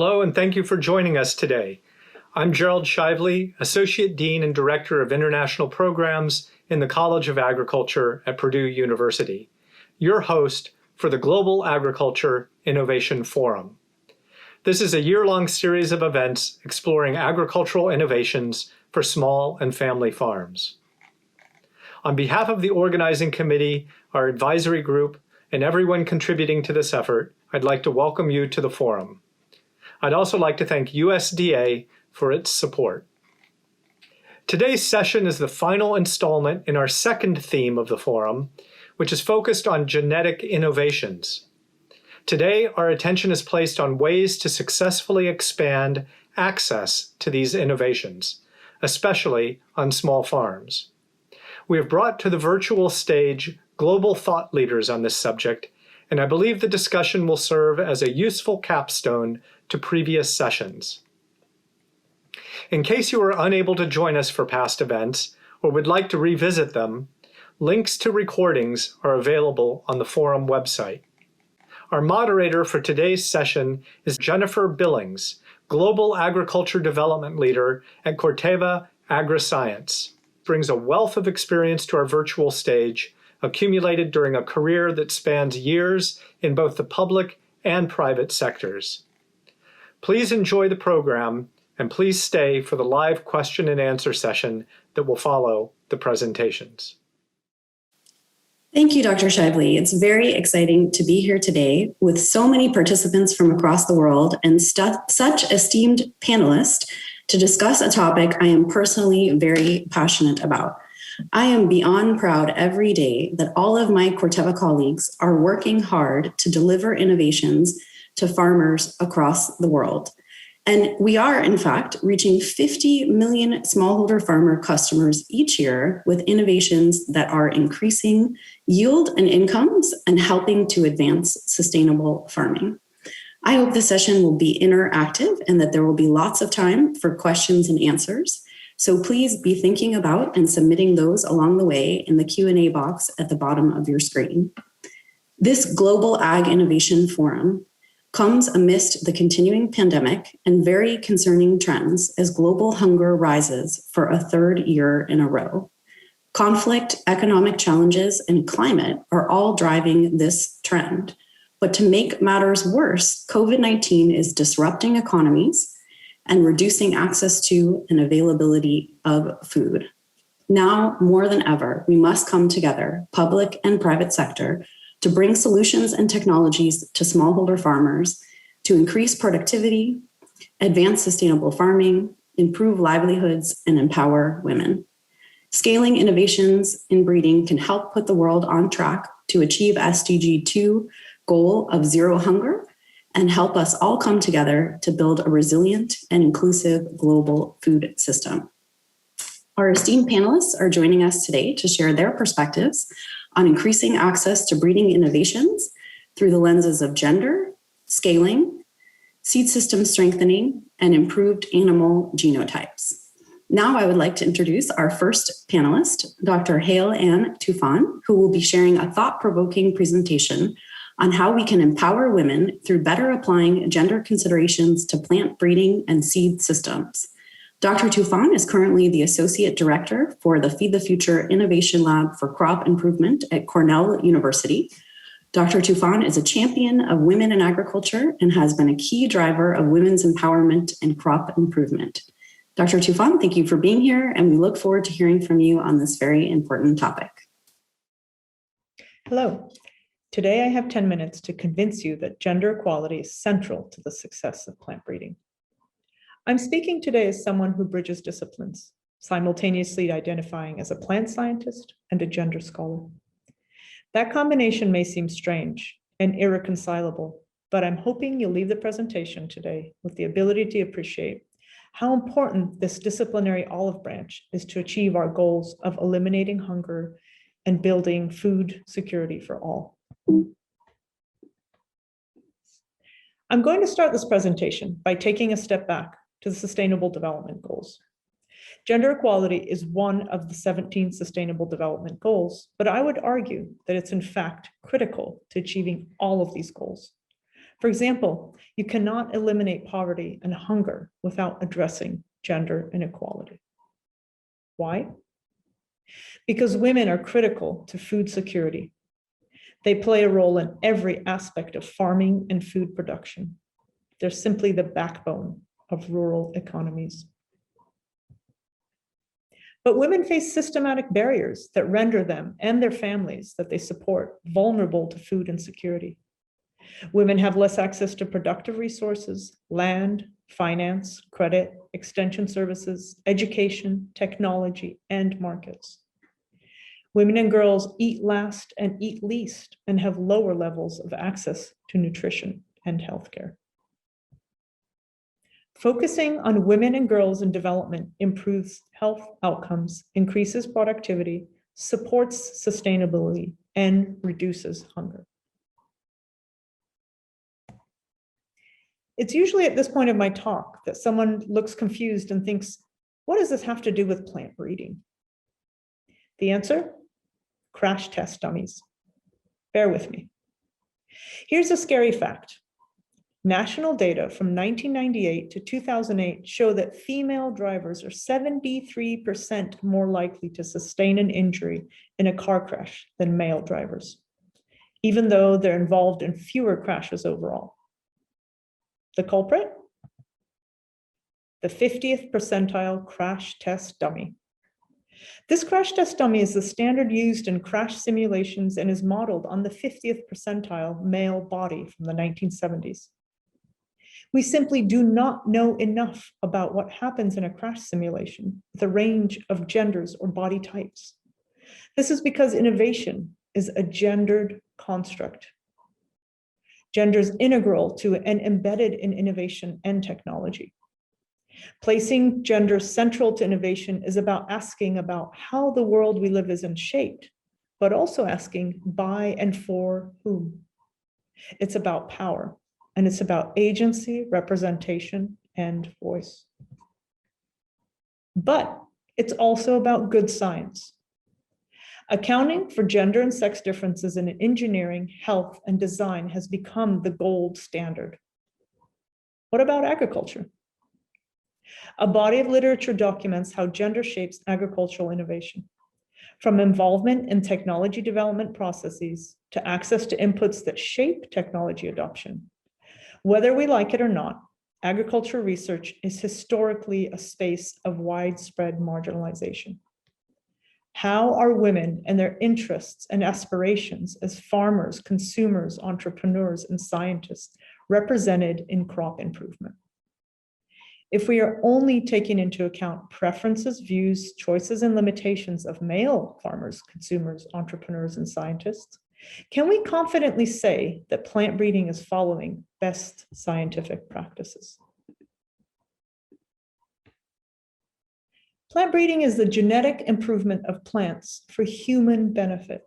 Hello, and thank you for joining us today. I'm Gerald Shively, Associate Dean and Director of International Programs in the College of Agriculture at Purdue University, your host for the Global Agriculture Innovation Forum. This is a year-long series of events exploring agricultural innovations for small and family farms. On behalf of the organizing committee, our advisory group, and everyone contributing to this effort, I'd like to welcome you to the forum. I'd also like to thank USDA for its support. Today's session is the final installment in our second theme of the forum, which is focused on genetic innovations. Today, our attention is placed on ways to successfully expand access to these innovations, especially on small farms. We have brought to the virtual stage global thought leaders on this subject, and I believe the discussion will serve as a useful capstone to previous sessions. In case you are unable to join us for past events or would like to revisit them, links to recordings are available on the forum website. Our moderator for today's session is Jennifer Billings, Global Agriculture Development Leader at Corteva Agriscience. Brings a wealth of experience to our virtual stage, accumulated during a career that spans years in both the public and private sectors. Please enjoy the program, and please stay for the live question and answer session that will follow the presentations. Thank you, Dr. Shively. It's very exciting to be here today with so many participants from across the world and such esteemed panelists to discuss a topic I am personally very passionate about. I am beyond proud every day that all of my Corteva colleagues are working hard to deliver innovations to farmers across the world. And we are, in fact, reaching 50 million smallholder farmer customers each year with innovations that are increasing yield and incomes and helping to advance sustainable farming. I hope this session will be interactive and that there will be lots of time for questions and answers. So please be thinking about and submitting those along the way in the Q&A box at the bottom of your screen. This Global Ag Innovation Forum comes amidst the continuing pandemic and very concerning trends as global hunger rises for a third year in a row. Conflict, economic challenges, and climate are all driving this trend. But to make matters worse, COVID-19 is disrupting economies and reducing access to and availability of food. Now, more than ever, we must come together, public and private sector, to bring solutions and technologies to smallholder farmers to increase productivity, advance sustainable farming, improve livelihoods, and empower women. Scaling innovations in breeding can help put the world on track to achieve SDG 2 goal of zero hunger and help us all come together to build a resilient and inclusive global food system. Our esteemed panelists are joining us today to share their perspectives on increasing access to breeding innovations through the lenses of gender, scaling, seed system strengthening, and improved animal genotypes. Now I would like to introduce our first panelist, Dr. Haile Ann Tufan, who will be sharing a thought-provoking presentation on how we can empower women through better applying gender considerations to plant breeding and seed systems. Dr. Tufan is currently the Associate Director for the Feed the Future Innovation Lab for Crop Improvement at Cornell University. Dr. Tufan is a champion of women in agriculture and has been a key driver of women's empowerment and crop improvement. Dr. Tufan, thank you for being here, and we look forward to hearing from you on this very important topic. Hello. Today I have 10 minutes to convince you that gender equality is central to the success of plant breeding. I'm speaking today as someone who bridges disciplines, simultaneously identifying as a plant scientist and a gender scholar. That combination may seem strange and irreconcilable, but I'm hoping you'll leave the presentation today with the ability to appreciate how important this disciplinary olive branch is to achieve our goals of eliminating hunger and building food security for all. I'm going to start this presentation by taking a step back to the Sustainable Development Goals. Gender equality is one of the 17 Sustainable Development Goals, but I would argue that it's in fact critical to achieving all of these goals. For example, you cannot eliminate poverty and hunger without addressing gender inequality. Why? Because women are critical to food security. They play a role in every aspect of farming and food production. They're simply the backbone of rural economies. But women face systematic barriers that render them and their families that they support vulnerable to food insecurity. Women have less access to productive resources, land, finance, credit, extension services, education, technology, and markets. Women and girls eat last and eat least and have lower levels of access to nutrition and healthcare. Focusing on women and girls in development improves health outcomes, increases productivity, supports sustainability, and reduces hunger. It's usually at this point of my talk that someone looks confused and thinks, what does this have to do with plant breeding? The answer? Crash test dummies. Bear with me. Here's a scary fact. National data from 1998 to 2008 show that female drivers are 73% more likely to sustain an injury in a car crash than male drivers, even though they're involved in fewer crashes overall. The culprit? The 50th percentile crash test dummy. This crash test dummy is the standard used in crash simulations and is modeled on the 50th percentile male body from the 1970s. We simply do not know enough about what happens in a crash simulation with a range of genders or body types. This is because innovation is a gendered construct. Gender is integral to and embedded in innovation and technology. Placing gender central to innovation is about asking about how the world we live in is shaped, but also asking by and for whom. It's about power, and it's about agency, representation, and voice. But it's also about good science. Accounting for gender and sex differences in engineering, health, and design has become the gold standard. What about agriculture? A body of literature documents how gender shapes agricultural innovation, from involvement in technology development processes to access to inputs that shape technology adoption. Whether we like it or not, agriculture research is historically a space of widespread marginalization. How are women and their interests and aspirations as farmers, consumers, entrepreneurs, and scientists represented in crop improvement? If we are only taking into account preferences, views, choices, and limitations of male farmers, consumers, entrepreneurs, and scientists, can we confidently say that plant breeding is following best scientific practices? Plant breeding is the genetic improvement of plants for human benefit.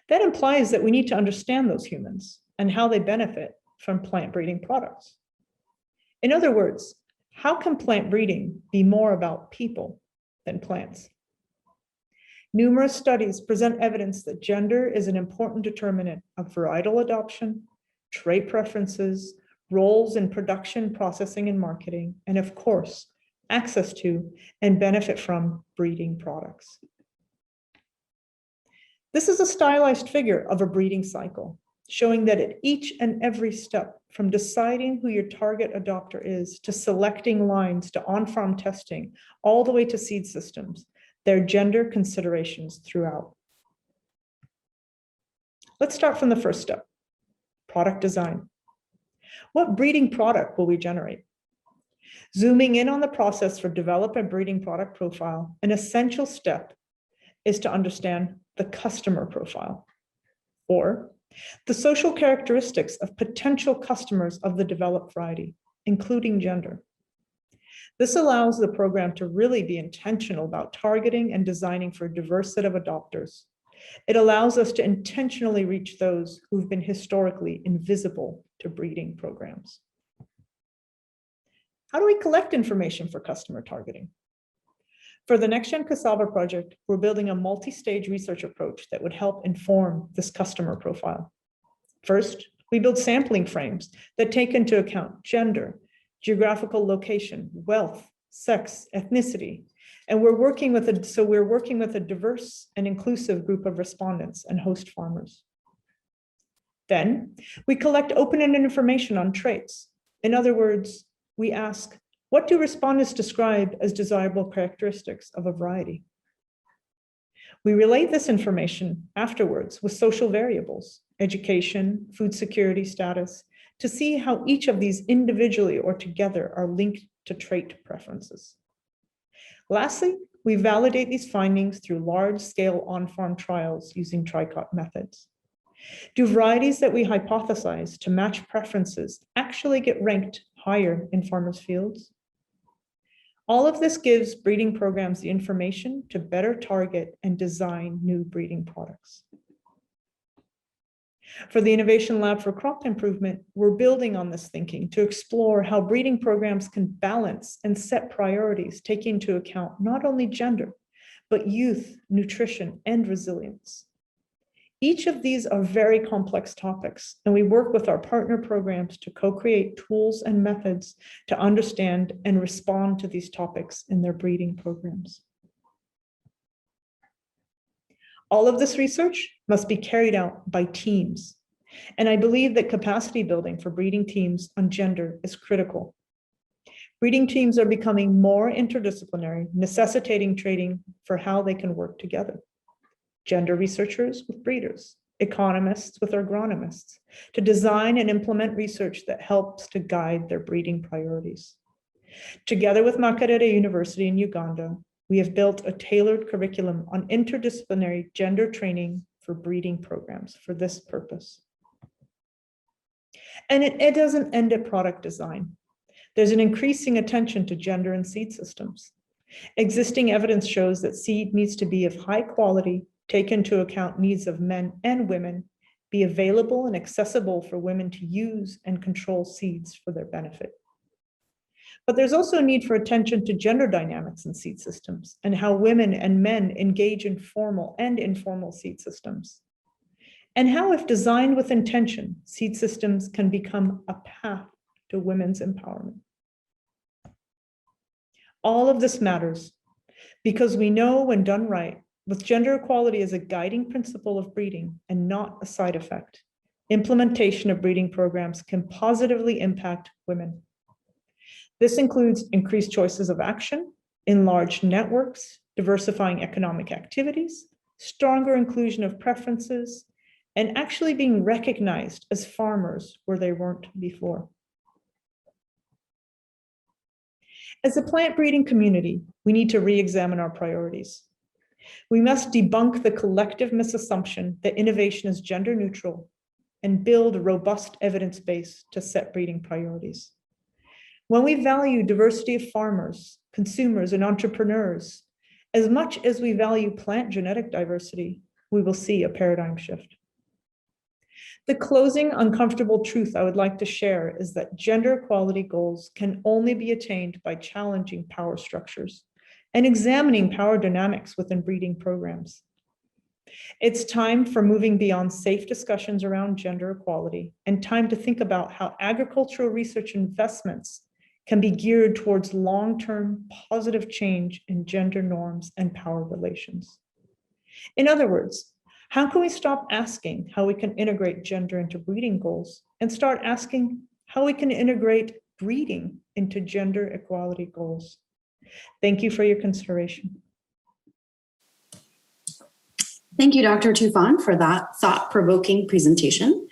That implies that we need to understand those humans and how they benefit from plant breeding products. In other words, how can plant breeding be more about people than plants? Numerous studies present evidence that gender is an important determinant of varietal adoption, trait preferences, roles in production, processing, and marketing, and of course, access to and benefit from breeding products. This is a stylized figure of a breeding cycle, showing that at each and every step, from deciding who your target adopter is, to selecting lines, to on-farm testing, all the way to seed systems, there are gender considerations throughout. Let's start from the first step, product design. What breeding product will we generate? Zooming in on the process for develop a breeding product profile, an essential step is to understand the customer profile, or the social characteristics of potential customers of the developed variety, including gender. This allows the program to really be intentional about targeting and designing for a diverse set of adopters. It allows us to intentionally reach those who've been historically invisible to breeding programs. How do we collect information for customer targeting? For the NextGen Cassava project, we're building a multi-stage research approach that would help inform this customer profile. First, We build sampling frames that take into account gender, geographical location, wealth, sex, ethnicity. And we're working with a diverse and inclusive group of respondents and host farmers. Then we collect open-ended information on traits. In other words, we ask, what do respondents describe as desirable characteristics of a variety? We relate this information afterwards with social variables, education, food security status, to see how each of these individually or together are linked to trait preferences. Lastly, we validate these findings through large-scale on-farm trials using tricot methods. Do varieties that we hypothesize to match preferences actually get ranked higher in farmers' fields? All of this gives breeding programs the information to better target and design new breeding products. For the Innovation Lab for Crop Improvement, we're building on this thinking to explore how breeding programs can balance and set priorities, taking into account not only gender, but youth, nutrition, and resilience. Each of these are very complex topics, and we work with our partner programs to co-create tools and methods to understand and respond to these topics in their breeding programs. All of this research must be carried out by teams, and I believe that capacity building for breeding teams on gender is critical. Breeding teams are becoming more interdisciplinary, necessitating training for how they can work together. Gender researchers with breeders, economists with agronomists, to design and implement research that helps to guide their breeding priorities. Together with Makerere University in Uganda, we have built a tailored curriculum on interdisciplinary gender training for breeding programs for this purpose. And it doesn't end at product design. There's an increasing attention to gender in seed systems. Existing evidence shows that seed needs to be of high quality, take into account needs of men and women, be available and accessible for women to use and control seeds for their benefit. But there's also a need for attention to gender dynamics in seed systems and how women and men engage in formal and informal seed systems. And how, if designed with intention, seed systems can become a path to women's empowerment. All of this matters because we know when done right, with gender equality as a guiding principle of breeding and not a side effect, implementation of breeding programs can positively impact women. This includes increased choices of action, enlarged networks, diversifying economic activities, stronger inclusion of preferences, and actually being recognized as farmers where they weren't before. As a plant breeding community, we need to re-examine our priorities. We must debunk the collective misassumption that innovation is gender neutral and build a robust evidence base to set breeding priorities. When we value diversity of farmers, consumers, and entrepreneurs, as much as we value plant genetic diversity, we will see a paradigm shift. The closing uncomfortable truth I would like to share is that gender equality goals can only be attained by challenging power structures and examining power dynamics within breeding programs. It's time for moving beyond safe discussions around gender equality and time to think about how agricultural research investments can be geared towards long-term positive change in gender norms and power relations. In other words, how can we stop asking how we can integrate gender into breeding goals and start asking how we can integrate breeding into gender equality goals? Thank you for your consideration. Thank you, Dr. Tufan, for that thought-provoking presentation.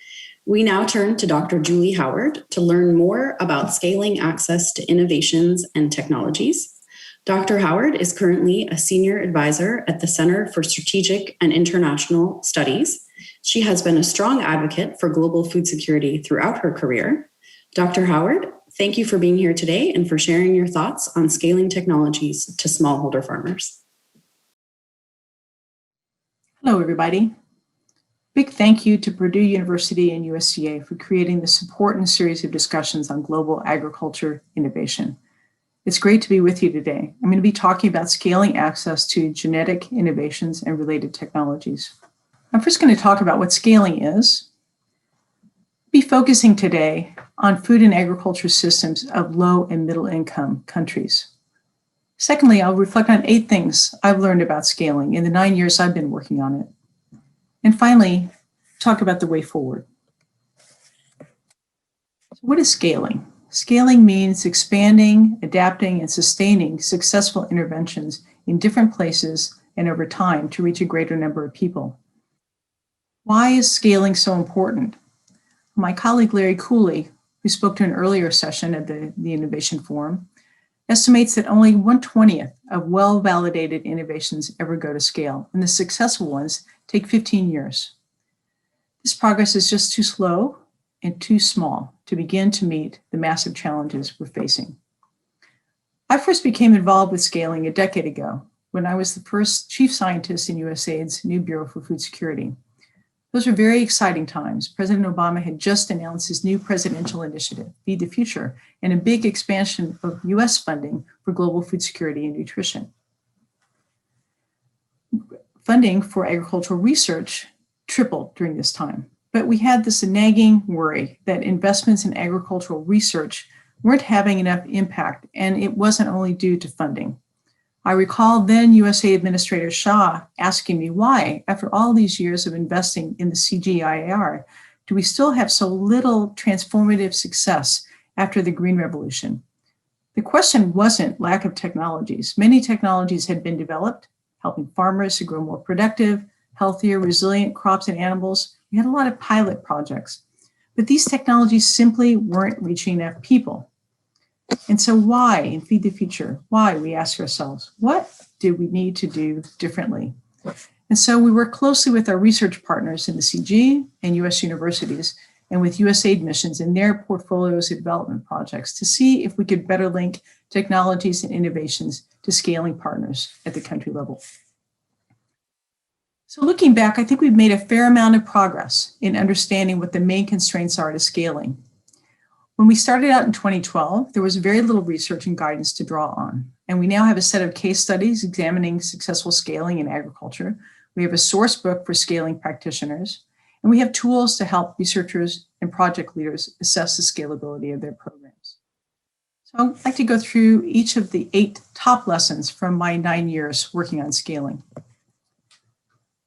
We now turn to Dr. Julie Howard to learn more about scaling access to innovations and technologies. Dr. Howard is currently a senior advisor at the Center for Strategic and International Studies. She has been a strong advocate for global food security throughout her career. Dr. Howard, thank you for being here today and for sharing your thoughts on scaling technologies to smallholder farmers. Hello, everybody. Big thank you to Purdue University and USDA for creating this important series of discussions on global agriculture innovation. It's great to be with you today. I'm going to be talking about scaling access to genetic innovations and related technologies. I'm first going to talk about what scaling is, Be focusing today on food and agriculture systems of low and middle income countries. Secondly, I'll reflect on 8 things I've learned about scaling in the 9 years I've been working on it. And finally, talk about the way forward. So what is scaling? Scaling means expanding, adapting, and sustaining successful interventions in different places and over time to reach a greater number of people. Why is scaling so important? My colleague Larry Cooley, who spoke to an earlier session at the Innovation Forum, estimates that only 1/20th of well-validated innovations ever go to scale, and the successful ones take 15 years. This progress is just too slow and too small to begin to meet the massive challenges we're facing. I first became involved with scaling a decade ago when I was the first chief scientist in USAID's new Bureau for Food Security. Those were very exciting times. President Obama had just announced his new presidential initiative, Feed the Future, and a big expansion of US funding for global food security and nutrition. Funding for agricultural research tripled during this time, but we had this nagging worry that investments in agricultural research weren't having enough impact, and it wasn't only due to funding. I recall then USA Administrator Shah asking me why, after all these years of investing in the CGIAR, do we still have so little transformative success after the Green Revolution? The question wasn't lack of technologies. Many technologies had been developed, helping farmers to grow more productive, healthier, resilient crops and animals. We had a lot of pilot projects, but these technologies simply weren't reaching enough people. And so why, in Feed the Future, why, we ask ourselves, what do we need to do differently? And so we work closely with our research partners in the CG and US universities and with USAID missions in their portfolios of development projects to see if we could better link technologies and innovations to scaling partners at the country level. So looking back, I think we've made a fair amount of progress in understanding what the main constraints are to scaling. When we started out in 2012, there was very little research and guidance to draw on. And we now have a set of case studies examining successful scaling in agriculture. We have a source book for scaling practitioners, and we have tools to help researchers and project leaders assess the scalability of their programs. So I'd like to go through each of the 8 top lessons from my 9 years working on scaling.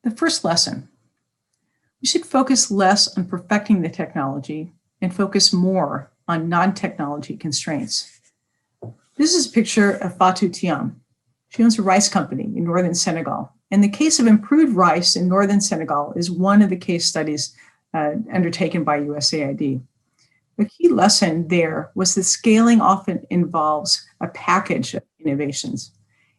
The first lesson, we should focus less on perfecting the technology and focus more on non-technology constraints. This is a picture of Fatou Thiam. She owns a rice company in northern Senegal. And the case of improved rice in northern Senegal is one of the case studies undertaken by USAID. The key lesson there was that scaling often involves a package of innovations.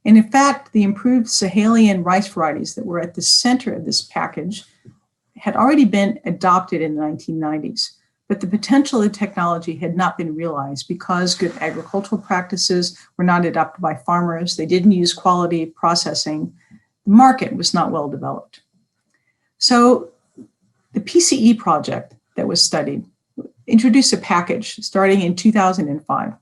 And in fact, the improved Sahelian rice varieties that were at the center of this package had already been adopted in the 1990s. But the potential of technology had not been realized because good agricultural practices were not adopted by farmers. They didn't use quality processing. The market was not well developed. So the PCE project that was studied introduced a package starting in 2005.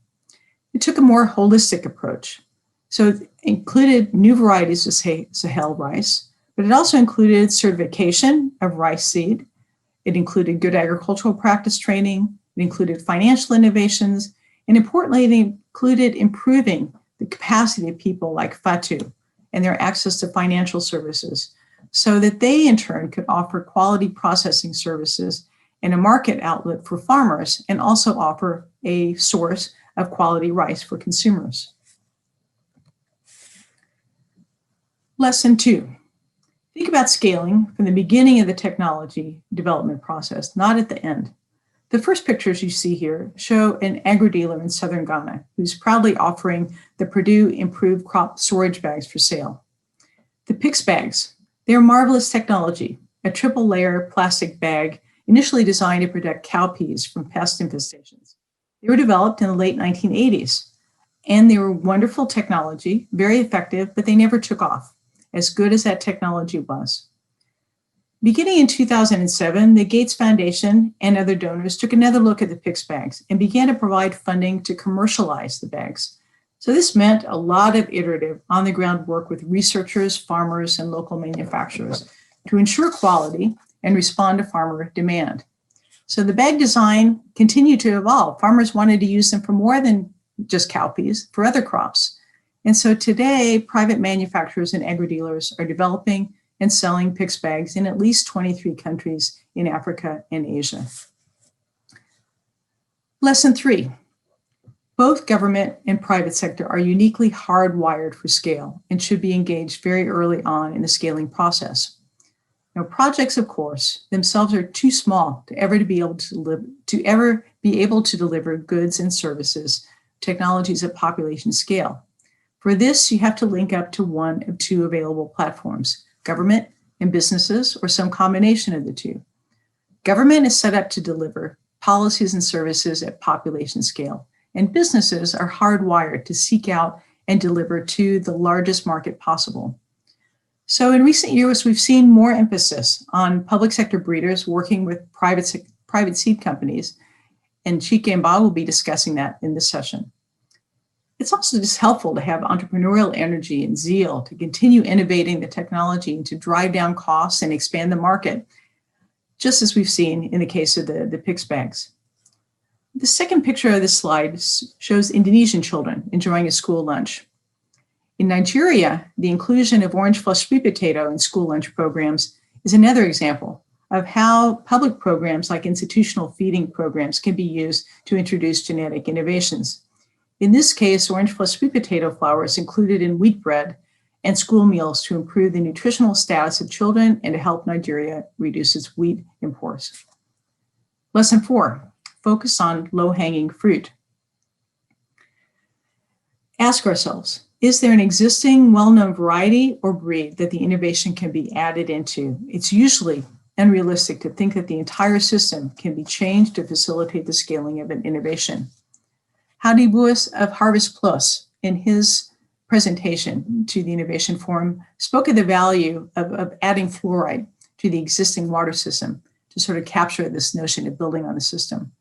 It took a more holistic approach. So it included new varieties of Sahel rice, but it also included certification of rice seed. It included good agricultural practice training, it included financial innovations, and importantly, it included improving the capacity of people like Fatou and their access to financial services so that they in turn could offer quality processing services and a market outlet for farmers and also offer a source of quality rice for consumers. Lesson 2. Think about scaling from the beginning of the technology development process, not at the end. The first pictures you see here show an agri-dealer in southern Ghana who's proudly offering the Purdue Improved Crop Storage Bags for sale. The PICS bags, they're marvelous technology, a triple layer plastic bag initially designed to protect cowpeas from pest infestations. They were developed in the late 1980s, and they were wonderful technology, very effective, but they never took off, as good as that technology was. Beginning in 2007, the Gates Foundation and other donors took another look at the PICS bags and began to provide funding to commercialize the bags. So this meant a lot of iterative on-the-ground work with researchers, farmers, and local manufacturers to ensure quality and respond to farmer demand. So the bag design continued to evolve. Farmers wanted to use them for more than just cowpeas, for other crops. And so today, private manufacturers and agri-dealers are developing and selling PICS bags in at least 23 countries in Africa and Asia. Lesson 3. Both government and private sector are uniquely hardwired for scale and should be engaged very early on in the scaling process. Now, projects, of course, themselves are too small to ever be able to deliver goods and services, technologies at population scale. For this, you have to link up to one of two available platforms, government and businesses, or some combination of the two. Government is set up to deliver policies and services at population scale, and businesses are hardwired to seek out and deliver to the largest market possible. So in recent years, we've seen more emphasis on public sector breeders working with private seed companies, and Chike Mba will be discussing that in this session. It's also just helpful to have entrepreneurial energy and zeal to continue innovating the technology and to drive down costs and expand the market, just as we've seen in the case of the PICS bags. The second picture of this slide shows Indonesian children enjoying a school lunch. In Nigeria, the inclusion of orange flesh sweet potato in school lunch programs is another example of how public programs like institutional feeding programs can be used to introduce genetic innovations. In this case, orange flesh sweet potato flour is included in wheat bread and school meals to improve the nutritional status of children and to help Nigeria reduce its wheat imports. Lesson 4, focus on low-hanging fruit. Ask ourselves, is there an existing well-known variety or breed that the innovation can be added into? It's usually unrealistic to think that the entire system can be changed to facilitate the scaling of an innovation. Hadi Buis of Harvest Plus, in his presentation to the Innovation Forum, spoke of the value of adding fluoride to the existing water system to sort of capture this notion of building on the system.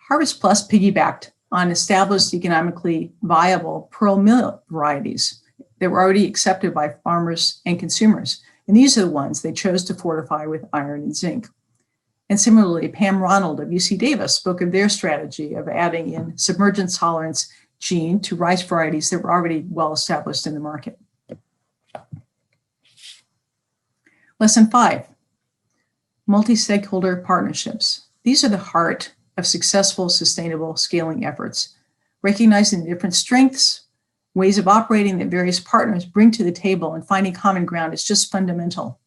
Harvest Plus piggybacked on established economically viable pearl millet varieties that were already accepted by farmers and consumers. And these are the ones they chose to fortify with iron and zinc. And similarly, Pam Ronald of UC Davis spoke of their strategy of adding in submergence tolerance gene to rice varieties that were already well established in the market. Lesson 5, multi-stakeholder partnerships. These are the heart of successful, sustainable scaling efforts. Recognizing the different strengths, ways of operating that various partners bring to the table and finding common ground is just fundamental.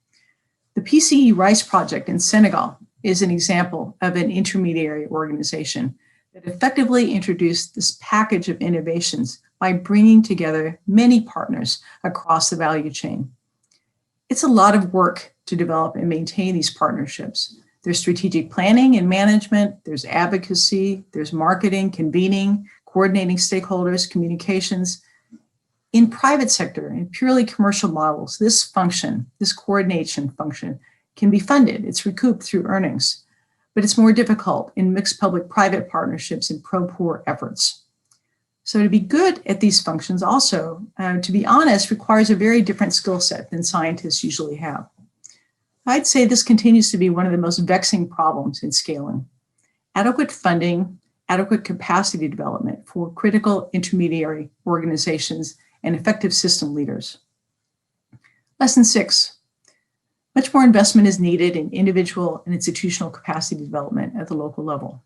The PCE Rice Project in Senegal is an example of an intermediary organization that effectively introduced this package of innovations by bringing together many partners across the value chain. It's a lot of work to develop and maintain these partnerships. There's strategic planning and management, there's advocacy, there's marketing, convening, coordinating stakeholders, communications. In private sector and purely commercial models, this coordination function can be funded. It's recouped through earnings, but it's more difficult in mixed public-private partnerships and pro-poor efforts. So to be good at these functions also, to be honest, requires a very different skill set than scientists usually have. I'd say this continues to be one of the most vexing problems in scaling. Adequate funding, adequate capacity development for critical intermediary organizations and effective system leaders. Lesson 6, much more investment is needed in individual and institutional capacity development at the local level.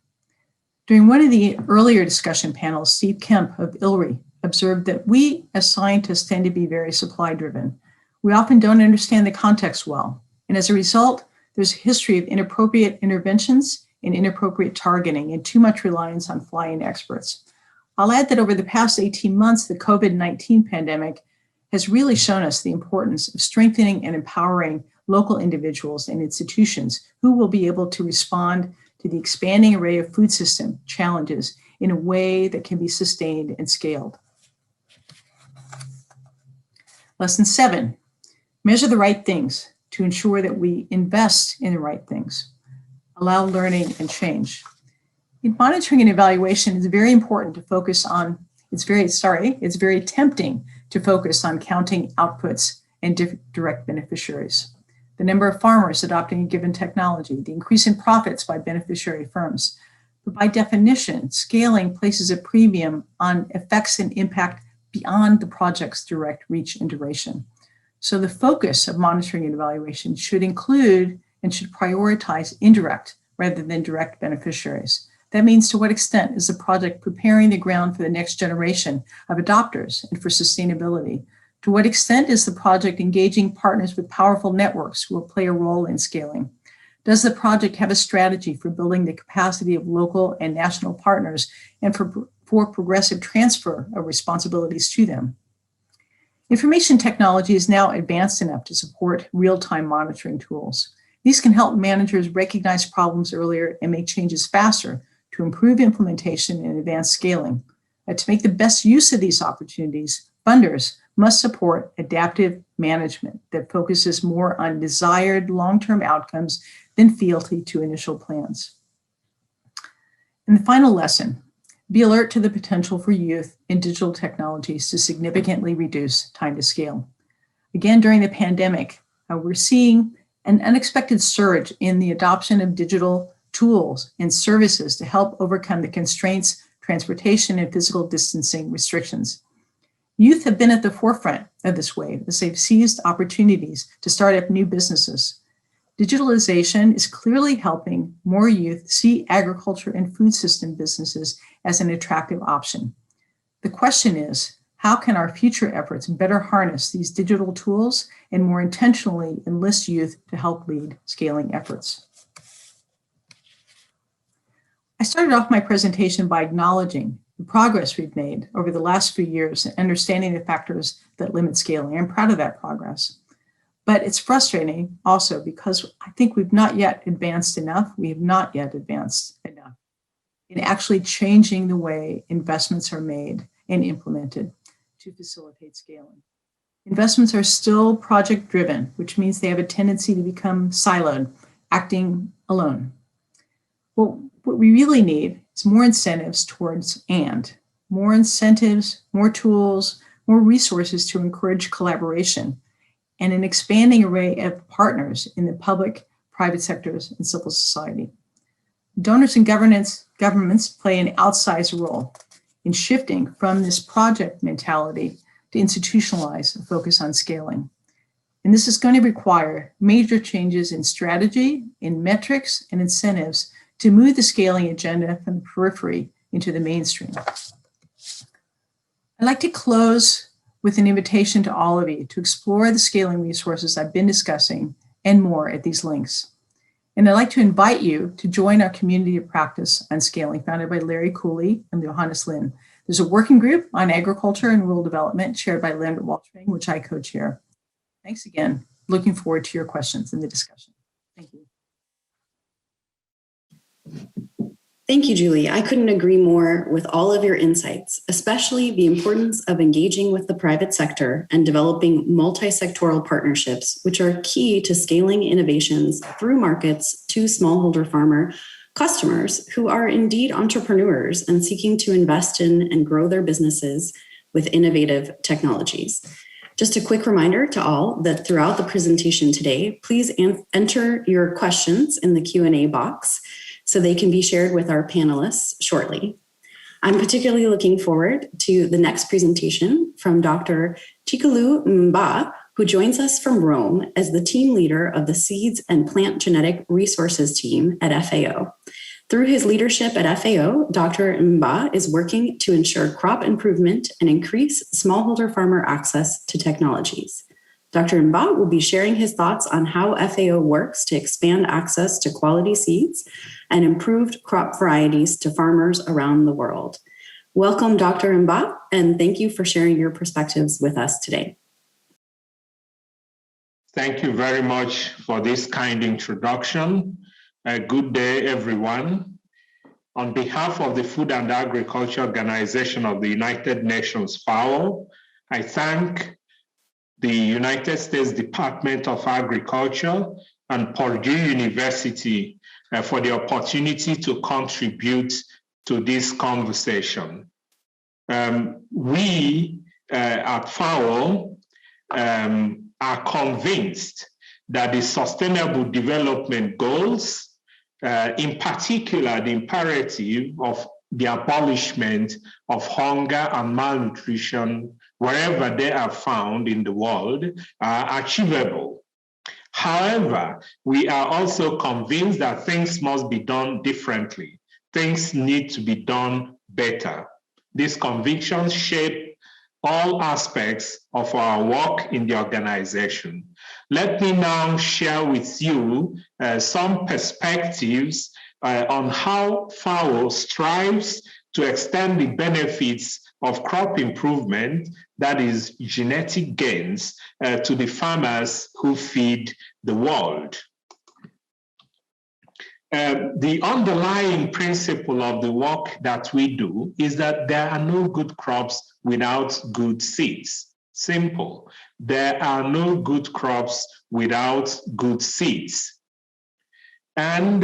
During one of the earlier discussion panels, Steve Kemp of ILRI observed that we as scientists tend to be very supply driven. We often don't understand the context well. And as a result, there's a history of inappropriate interventions and inappropriate targeting and too much reliance on fly-in experts. I'll add that over the past 18 months, the COVID-19 pandemic has really shown us the importance of strengthening and empowering local individuals and institutions who will be able to respond to the expanding array of food system challenges in a way that can be sustained and scaled. Lesson 7, measure the right things to ensure that we invest in the right things, allow learning and change. In monitoring and evaluation, it's very important to focus on, it's very tempting to focus on counting outputs and direct beneficiaries. the number of farmers adopting a given technology, the increase in profits by beneficiary firms. But by definition, scaling places a premium on effects and impact beyond the project's direct reach and duration. So the focus of monitoring and evaluation should include and should prioritize indirect rather than direct beneficiaries. That means, to what extent is the project preparing the ground for the next generation of adopters and for sustainability? To what extent is the project engaging partners with powerful networks who will play a role in scaling? Does the project have a strategy for building the capacity of local and national partners and for progressive transfer of responsibilities to them? Information technology is now advanced enough to support real-time monitoring tools. These can help managers recognize problems earlier and make changes faster to improve implementation and advance scaling. To make the best use of these opportunities, funders must support adaptive management that focuses more on desired long-term outcomes than fealty to initial plans. And the final lesson, be alert to the potential for youth in digital technologies to significantly reduce time to scale. Again, during the pandemic, we're seeing an unexpected surge in the adoption of digital tools and services to help overcome the constraints, transportation, and physical distancing restrictions. Youth have been at the forefront of this wave as they've seized opportunities to start up new businesses. Digitalization is clearly helping more youth see agriculture and food system businesses as an attractive option. The question is, how can our future efforts better harness these digital tools and more intentionally enlist youth to help lead scaling efforts? I started off my presentation by acknowledging the progress we've made over the last few years in understanding the factors that limit scaling. I'm proud of that progress. But it's frustrating also because I think we've not yet advanced enough. We have not yet advanced enough in actually changing the way investments are made and implemented to facilitate scaling. Investments are still project-driven, which means they have a tendency to become siloed, acting alone. Well, what we really need is more incentives towards more incentives, more tools, more resources to encourage collaboration, and an expanding array of partners in the public, private sectors, and civil society. Donors and governments play an outsized role in shifting from this project mentality to institutionalize a focus on scaling. And this is going to require major changes in strategy, in metrics, and incentives to move the scaling agenda from the periphery into the mainstream. I'd like to close with an invitation to all of you to explore the scaling resources I've been discussing and more at these links. And I'd like to invite you to join our community of practice on scaling founded by Larry Cooley and Johannes Lin. There's a working group on agriculture and rural development chaired by Lambert Waltering, which I co-chair. Thanks again. Looking forward to your questions in the discussion. Thank you. Thank you, Julie. I couldn't agree more with all of your insights, especially the importance of engaging with the private sector and developing multi-sectoral partnerships, which are key to scaling innovations through markets to smallholder farmer customers who are indeed entrepreneurs and seeking to invest in and grow their businesses with innovative technologies. Just a quick reminder to all that throughout the presentation today, please enter your questions in the Q&A box so they can be shared with our panelists shortly. I'm particularly looking forward to the next presentation from Dr. Chikelu Mba, who joins us from Rome as the team leader of the Seeds and Plant Genetic Resources team at FAO. Through his leadership at FAO, Dr. Mba is working to ensure crop improvement and increase smallholder farmer access to technologies. Dr. Mba will be sharing his thoughts on how FAO works to expand access to quality seeds and improved crop varieties to farmers around the world. Welcome, Dr. Mba, and thank you for sharing your perspectives with us today. Thank you very much for this kind introduction. Good day, everyone. On behalf of the Food and Agriculture Organization of the United Nations, FAO, I thank the United States Department of Agriculture and Purdue University for the opportunity to contribute to this conversation. We at FAO are convinced that the Sustainable Development Goals, in particular the imperative of the abolishment of hunger and malnutrition wherever they are found in the world, are achievable. However, we are also convinced that things must be done differently. Things need to be done better. These convictions shape all aspects of our work in the organization. Let me now share with you some perspectives on how FAO strives to extend the benefits of crop improvement, that is genetic gains, to the farmers who feed the world. The underlying principle of the work that we do is that there are no good crops without good seeds. Simple. There are no good crops without good seeds. And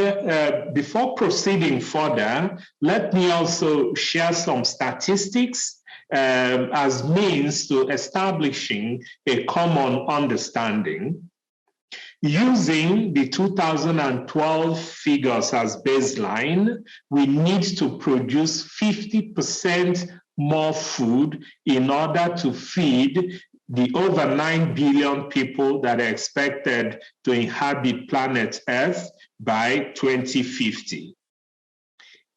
before proceeding further, let me also share some statistics as means to establishing a common understanding. Using the 2012 figures as baseline, we need to produce 50% more food in order to feed the over 9 billion people that are expected to inhabit planet Earth by 2050.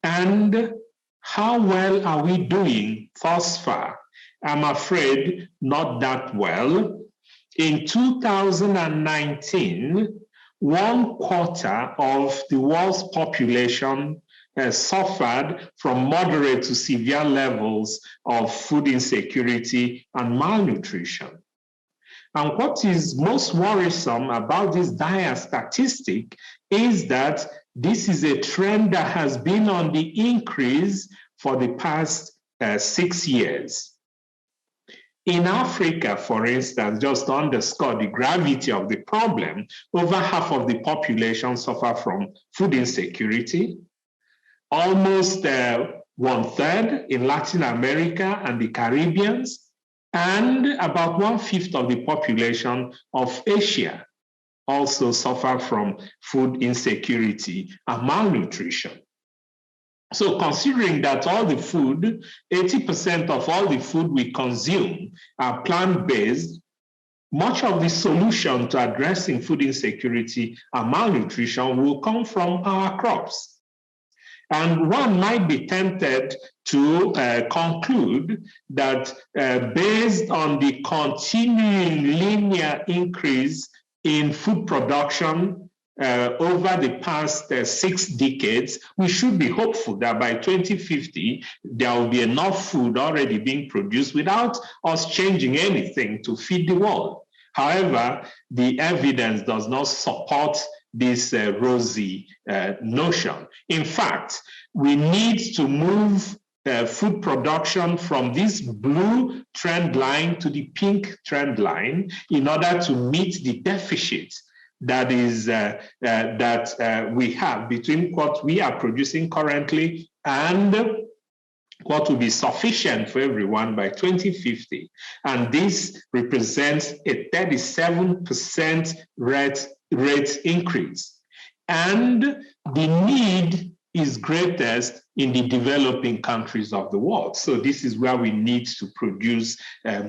And how well are we doing thus far? I'm afraid not that well. In 2019, 1/4 of the world's population suffered from moderate to severe levels of food insecurity and malnutrition. And what is most worrisome about this dire statistic is that this is a trend that has been on the increase for the past 6 years. In Africa, for instance, just to underscore the gravity of the problem, over half of the population suffer from food insecurity. Almost 1/3 in Latin America and the Caribbean, and about 1/5 of the population of Asia also suffer from food insecurity and malnutrition. So considering that all the food, 80% of all the food we consume are plant-based, much of the solution to addressing food insecurity and malnutrition will come from our crops. And one might be tempted to conclude that based on the continuing linear increase in food production over the past 6 decades, we should be hopeful that by 2050, there will be enough food already being produced without us changing anything to feed the world. However, the evidence does not support this rosy notion. In fact, we need to move food production from this blue trend line to the pink trend line in order to meet the deficit that is we have between what we are producing currently and what will be sufficient for everyone by 2050. And this represents a 37% rate increase. And the need is greatest in the developing countries of the world. So this is where we need to produce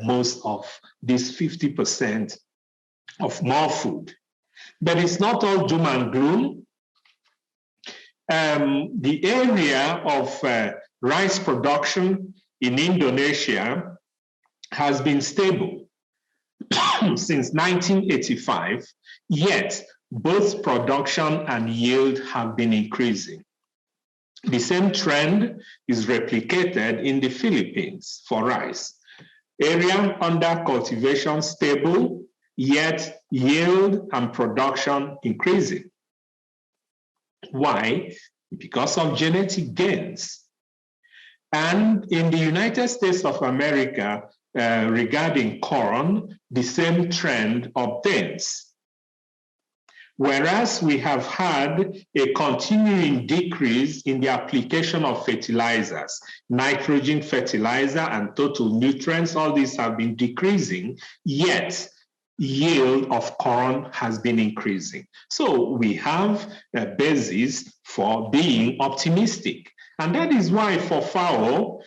most of this 50% of more food. But it's not all doom and gloom. The area of rice production in Indonesia has been stable since 1985, yet both production and yield have been increasing. The same trend is replicated in the Philippines for rice. Area under cultivation stable, yet yield and production increasing. Why? Because of genetic gains. And in the United States of America, regarding corn, the same trend obtains. Whereas we have had a continuing decrease in the application of fertilizers, nitrogen fertilizer and total nutrients, all these have been decreasing, yet yield of corn has been increasing. So we have a basis for being optimistic. And that is why for FAO,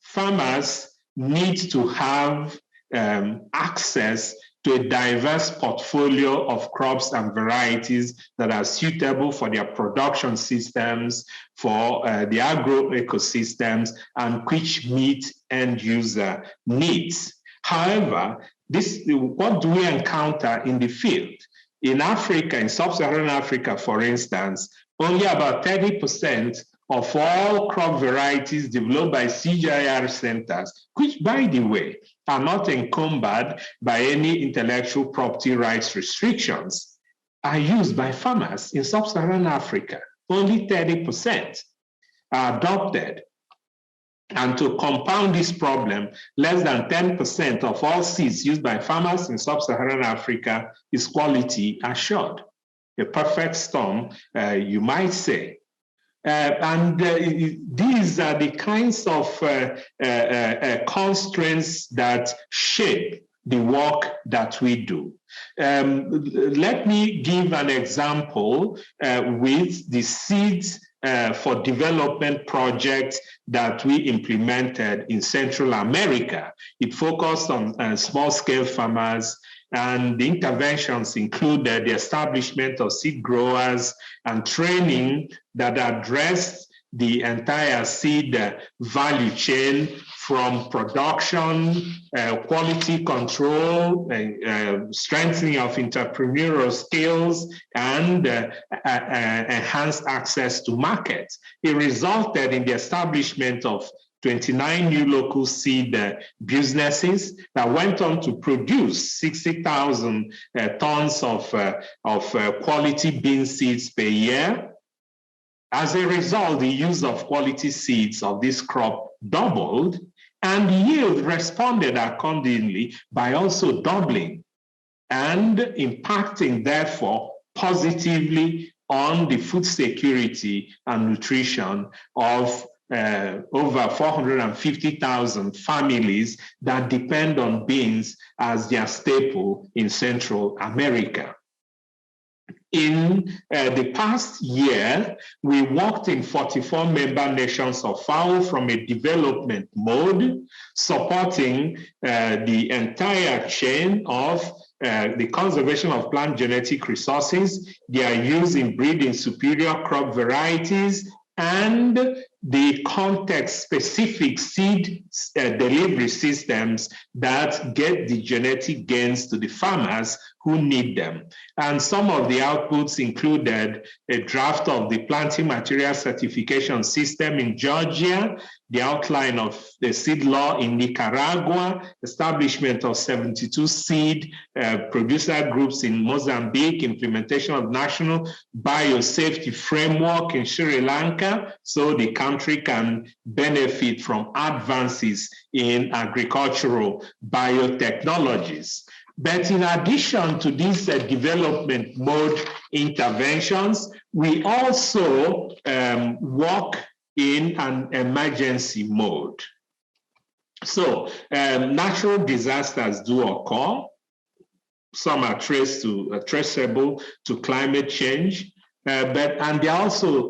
farmers need to have access to a diverse portfolio of crops and varieties that are suitable for their production systems, for the agro ecosystems, and which meet end user needs. However, what do we encounter in the field? In Africa, in sub-Saharan Africa, for instance, only about 30% of all crop varieties developed by CGIAR centers, which, by the way, are not encumbered by any intellectual property rights restrictions, are used by farmers in sub-Saharan Africa. Only 30% are adopted. And to compound this problem, less than 10% of all seeds used by farmers in sub-Saharan Africa is quality assured. A perfect storm, you might say. These are the kinds of constraints that shape the work that we do. Let me give an example with the Seeds for Development project that we implemented in Central America. It focused on small-scale farmers, and the interventions included the establishment of seed growers and training that addressed the entire seed value chain, from production, quality control, strengthening of entrepreneurial skills, and enhanced access to markets. It resulted in the establishment of 29 new local seed businesses that went on to produce 60,000 tons of quality bean seeds per year. As a result, the use of quality seeds of this crop doubled, and yield responded accordingly by also doubling and impacting, therefore, positively on the food security and nutrition of over 450,000 families that depend on beans as their staple in Central America. In the past year, we worked in 44 member nations of FAO from a development mode, supporting the entire chain of the conservation of plant genetic resources, their use in breeding superior crop varieties, and the context-specific seed delivery systems that get the genetic gains to the farmers who need them. And some of the outputs included a draft of the planting material certification system in Georgia, the outline of the seed law in Nicaragua, establishment of 72 seed producer groups in Mozambique, implementation of national biosafety framework in Sri Lanka, so the country can benefit from advances in agricultural biotechnologies. But in addition to these development mode interventions, we also work in an emergency mode. So natural disasters do occur. Some are traceable to climate change, and there are also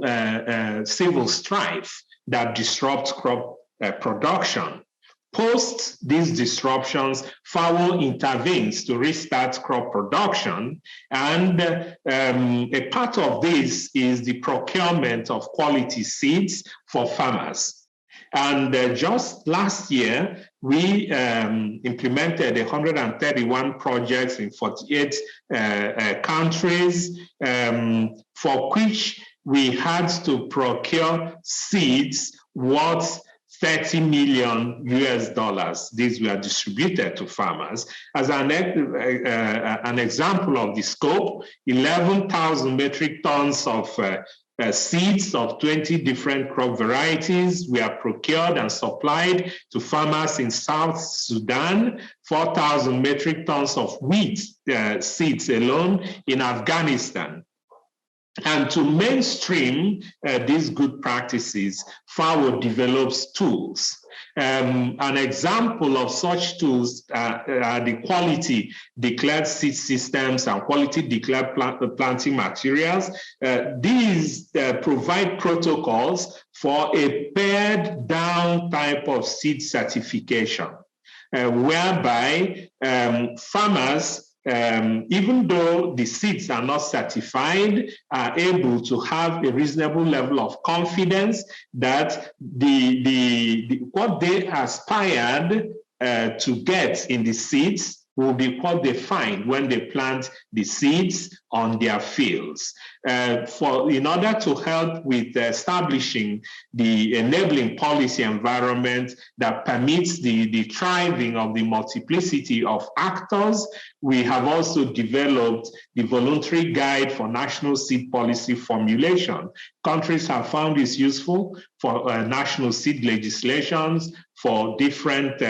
civil strife that disrupts crop production. Post these disruptions, FAO intervenes to restart crop production, and a part of this is the procurement of quality seeds for farmers. And just last year, we implemented 131 projects in 48 countries, for which we had to procure seeds worth $30 million. These were distributed to farmers. As an example of the scope, 11,000 metric tons of seeds of 20 different crop varieties were procured and supplied to farmers in South Sudan, 4,000 metric tons of wheat seeds alone in Afghanistan. And to mainstream these good practices, FAO develops tools. An example of such tools are the quality declared seed systems and quality declared planting materials. These provide protocols for a pared down type of seed certification, whereby farmers, even though the seeds are not certified, are able to have a reasonable level of confidence that what they aspired to get in the seeds will be what they find when they plant the seeds on their fields. In order to help with establishing the enabling policy environment that permits the thriving of the multiplicity of actors, we have also developed the voluntary guide for national seed policy formulation. Countries have found this useful for national seed legislations, for different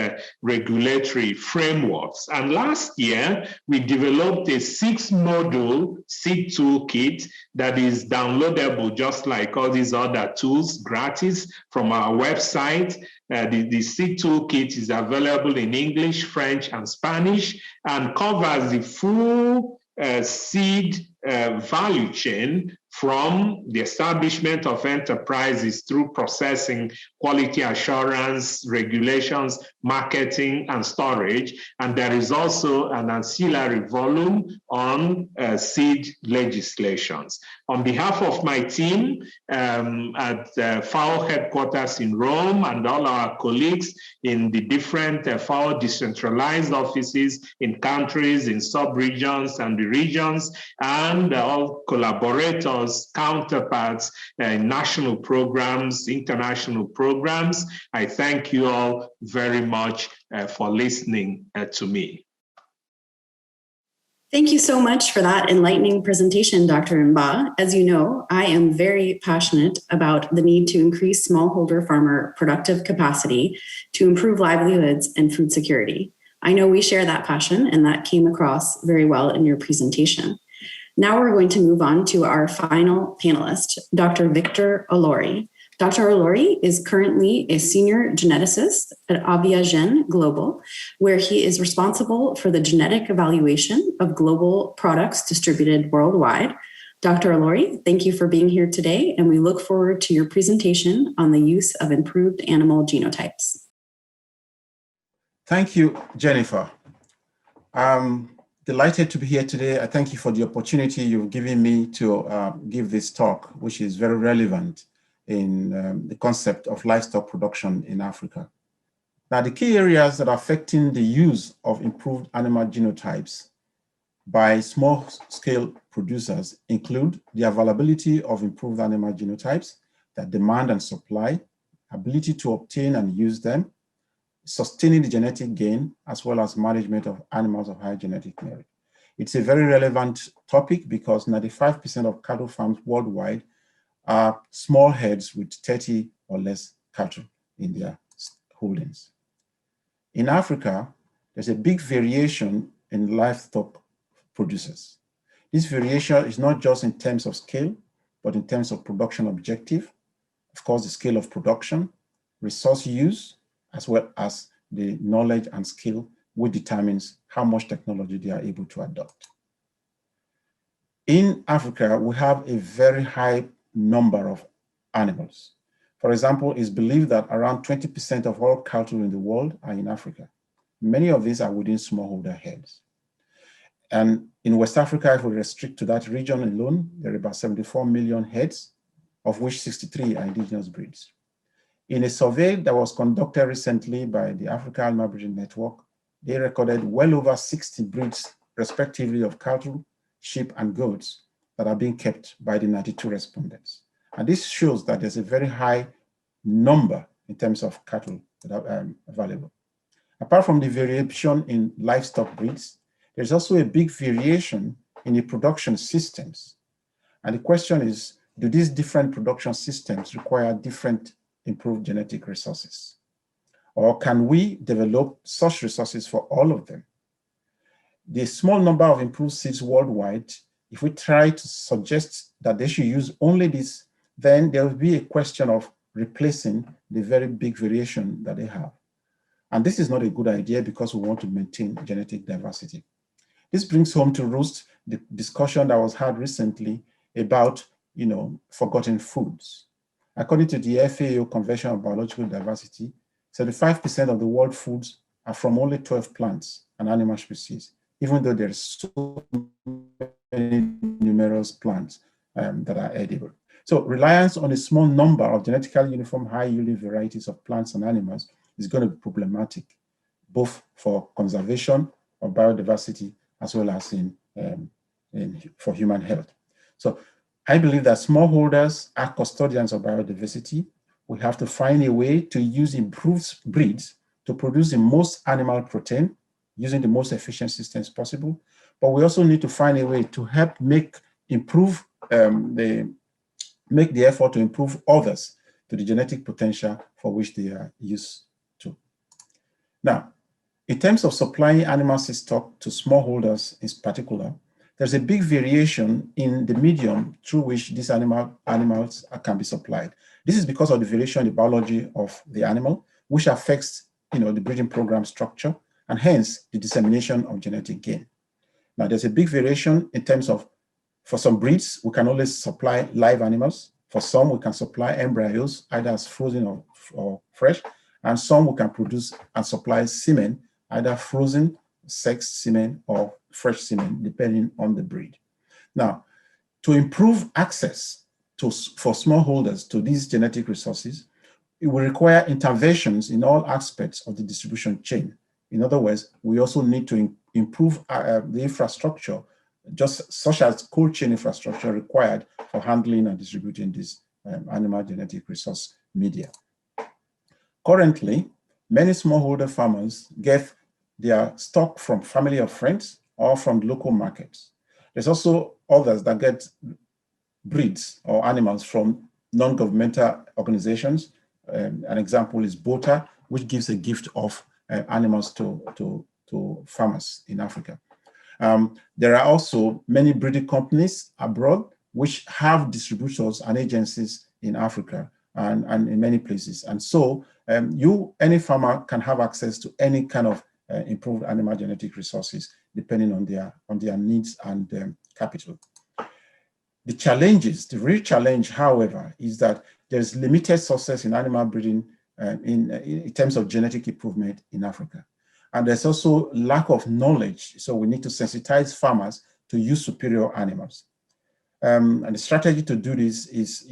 regulatory frameworks. And last year, we developed a 6-module seed toolkit that is downloadable just like all these other tools, gratis from our website. The seed toolkit is available in English, French, and Spanish, and covers the full seed value chain from the establishment of enterprises through processing, quality assurance, regulations, marketing, and storage. And there is also an ancillary volume on seed legislations. On behalf of my team at FAO headquarters in Rome and all our colleagues in the different FAO decentralized offices in countries, in sub-regions and the regions, and all collaborators, counterparts, national programs, international programs, I thank you all very much for listening to me. Thank you so much for that enlightening presentation, Dr. Mba. As you know, I am very passionate about the need to increase smallholder farmer productive capacity to improve livelihoods and food security. I know we share that passion, and that came across very well in your presentation. Now we're going to move on to our final panelist, Dr. Victor Olori. Dr. Olori is currently a senior geneticist at Aviagen Global, where he is responsible for the genetic evaluation of global products distributed worldwide. Dr. Olori, thank you for being here today, and we look forward to your presentation on the use of improved animal genotypes. Thank you, Jennifer. I'm delighted to be here today. I thank you for the opportunity you've given me to give this talk, which is very relevant in the concept of livestock production in Africa. Now, the key areas that are affecting the use of improved animal genotypes by small-scale producers include the availability of improved animal genotypes, their demand and supply, ability to obtain and use them, sustaining the genetic gain, as well as management of animals of high genetic merit. It's a very relevant topic because 95% of cattle farms worldwide are small herds with 30 or less cattle in their holdings. In Africa, there's a big variation in livestock producers. This variation is not just in terms of scale, but in terms of production objective, of course, the scale of production, resource use, as well as the knowledge and skill, which determines how much technology they are able to adopt. In Africa, we have a very high number of animals. For example, it's believed that around 20% of all cattle in the world are in Africa. Many of these are within smallholder herds. And in West Africa, if we restrict to that region alone, there are about 74 million heads, of which 63 are indigenous breeds. In a survey that was conducted recently by the Africa Animal Breeding Network, they recorded well over 60 breeds, respectively, of cattle, sheep, and goats that are being kept by the 92 respondents. And this shows that there's a very high number in terms of cattle that are available. Apart from the variation in livestock breeds, there's also a big variation in the production systems. And the question is, do these different production systems require different improved genetic resources? Or can we develop such resources for all of them? The small number of improved seeds worldwide, if we try to suggest that they should use only this, then there will be a question of replacing the very big variation that they have. And this is not a good idea because we want to maintain genetic diversity. This brings home to roost the discussion that was had recently about, forgotten foods. According to the FAO Convention on Biological Diversity, 75% of the world foods are from only 12 plants and animal species, even though there's so many numerous plants that are edible. So reliance on a small number of genetically uniform high-yielding varieties of plants and animals is going to be problematic, both for conservation of biodiversity as well as for human health. So I believe that smallholders are custodians of biodiversity. We have to find a way to use improved breeds to produce the most animal protein using the most efficient systems possible. But we also need to find a way to help make the effort to improve others to the genetic potential for which they are used to. Now, in terms of supplying animal seed stock to smallholders in particular, there's a big variation in the medium through which these animals can be supplied. This is because of the variation in the biology of the animal, which affects the breeding program structure and hence the dissemination of genetic gain. Now, there's a big variation in terms of, for some breeds, we can only supply live animals. For some, we can supply embryos, either as frozen or fresh, and some we can produce and supply semen, either frozen, sex semen, or fresh semen, depending on the breed. Now, to improve access for smallholders to these genetic resources, it will require interventions in all aspects of the distribution chain. In other words, we also need to improve the infrastructure, just such as cold chain infrastructure required for handling and distributing this animal genetic resource media. Currently, many smallholder farmers get their stock from family or friends or from local markets. There's also others that get breeds or animals from non-governmental organizations. An example is BOTA, which gives a gift of animals to farmers in Africa. There are also many breeding companies abroad which have distributors and agencies in Africa and in many places. And so any farmer can have access to any kind of improved animal genetic resources depending on their needs and capital. The real challenge, however, is that there's limited success in animal breeding in terms of genetic improvement in Africa. And there's also lack of knowledge. So we need to sensitize farmers to use superior animals. And the strategy to do this is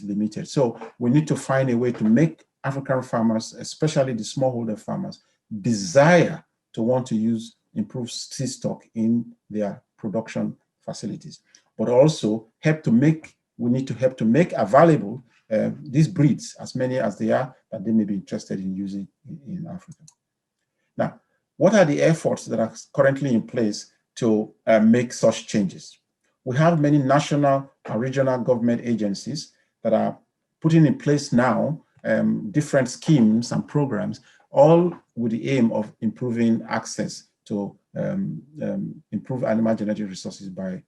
limited. So we need to find a way to make African farmers, especially the smallholder farmers, desire to want to use improved seed stock in their production facilities, but also we need to help to make available these breeds, as many as they are, that they may be interested in using in Africa. Now, what are the efforts that are currently in place to make such changes? We have many national and regional government agencies that are putting in place now different schemes and programs, all with the aim of improving access to improve animal genetic resources by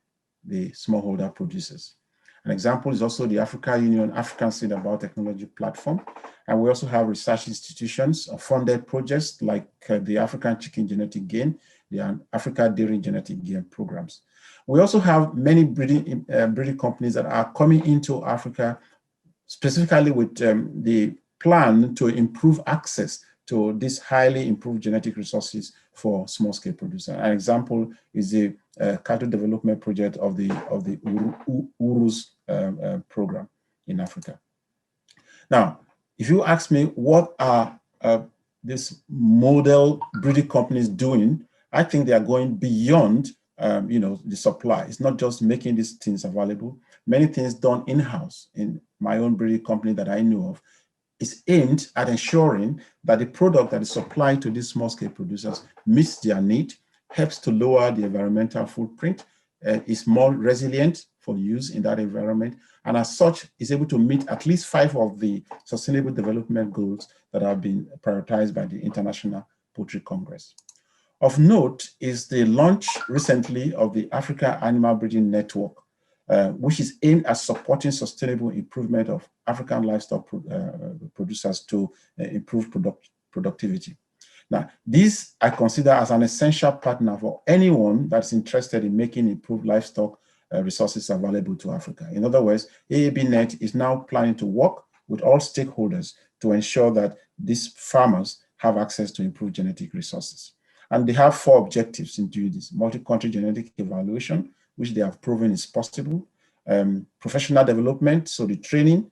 the smallholder producers. An example is also the Africa Union African Seed and Biotechnology Platform. And we also have research institutions or funded projects like the African Chicken Genetic Gain, the Africa Dairy Genetic Gain programs. We also have many breeding companies that are coming into Africa specifically with the plan to improve access to these highly improved genetic resources for small-scale producers. An example is the cattle development project of the URUS program in Africa. Now, if you ask me what are these model breeding companies doing, I think they are going beyond the supply. It's not just making these things available. Many things done in-house in my own breeding company that I know of is aimed at ensuring that the product that is supplied to these small-scale producers meets their need, helps to lower the environmental footprint, is more resilient for use in that environment, and as such is able to meet at least 5 of the Sustainable Development Goals that have been prioritized by the International Poultry Congress. Of note is the launch recently of the Africa Animal Breeding Network. which is aimed at supporting sustainable improvement of African livestock producers to improve productivity. Now, this I consider as an essential partner for anyone that's interested in making improved livestock resources available to Africa. In other words, AABNet is now planning to work with all stakeholders to ensure that these farmers have access to improved genetic resources. And they have 4 objectives in doing this: multi-country genetic evaluation, which they have proven is possible, professional development, so the training,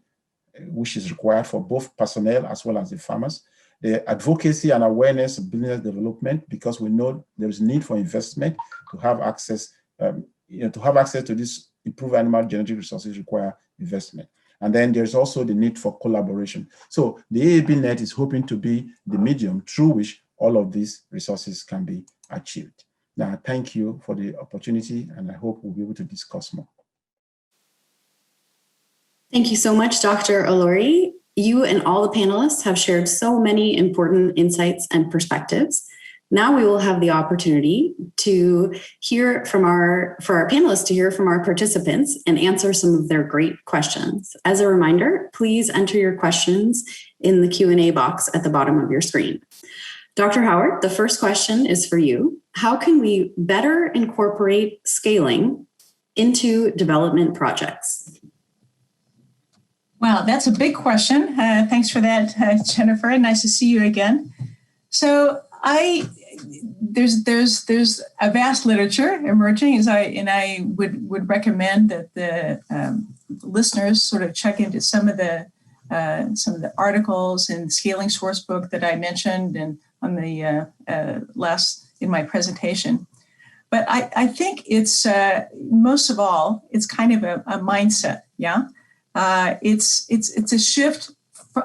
which is required for both personnel as well as the farmers, the advocacy and awareness of business development, because we know there is need for investment to have access, to have access to these improved animal genetic resources require investment. And then there's also the need for collaboration. So the AABNet is hoping to be the medium through which all of these resources can be achieved. Now, thank you for the opportunity, and I hope we'll be able to discuss more. Thank you so much, Dr. Olori. You and all the panelists have shared so many important insights and perspectives. Now we will have the opportunity to hear from our panelists to hear from our participants and answer some of their great questions. As a reminder, please enter your questions in the Q&A box at the bottom of your screen. Dr. Howard, the first question is for you. How can we better incorporate scaling into development projects? Wow, that's a big question. Thanks for that, Jennifer. Nice to see you again. So there's a vast literature emerging, and I would recommend that the listeners sort of check into some of the articles in the Scaling Sourcebook that I mentioned and on the in my presentation. But I think it's most of all, it's kind of a mindset, yeah. It's a shift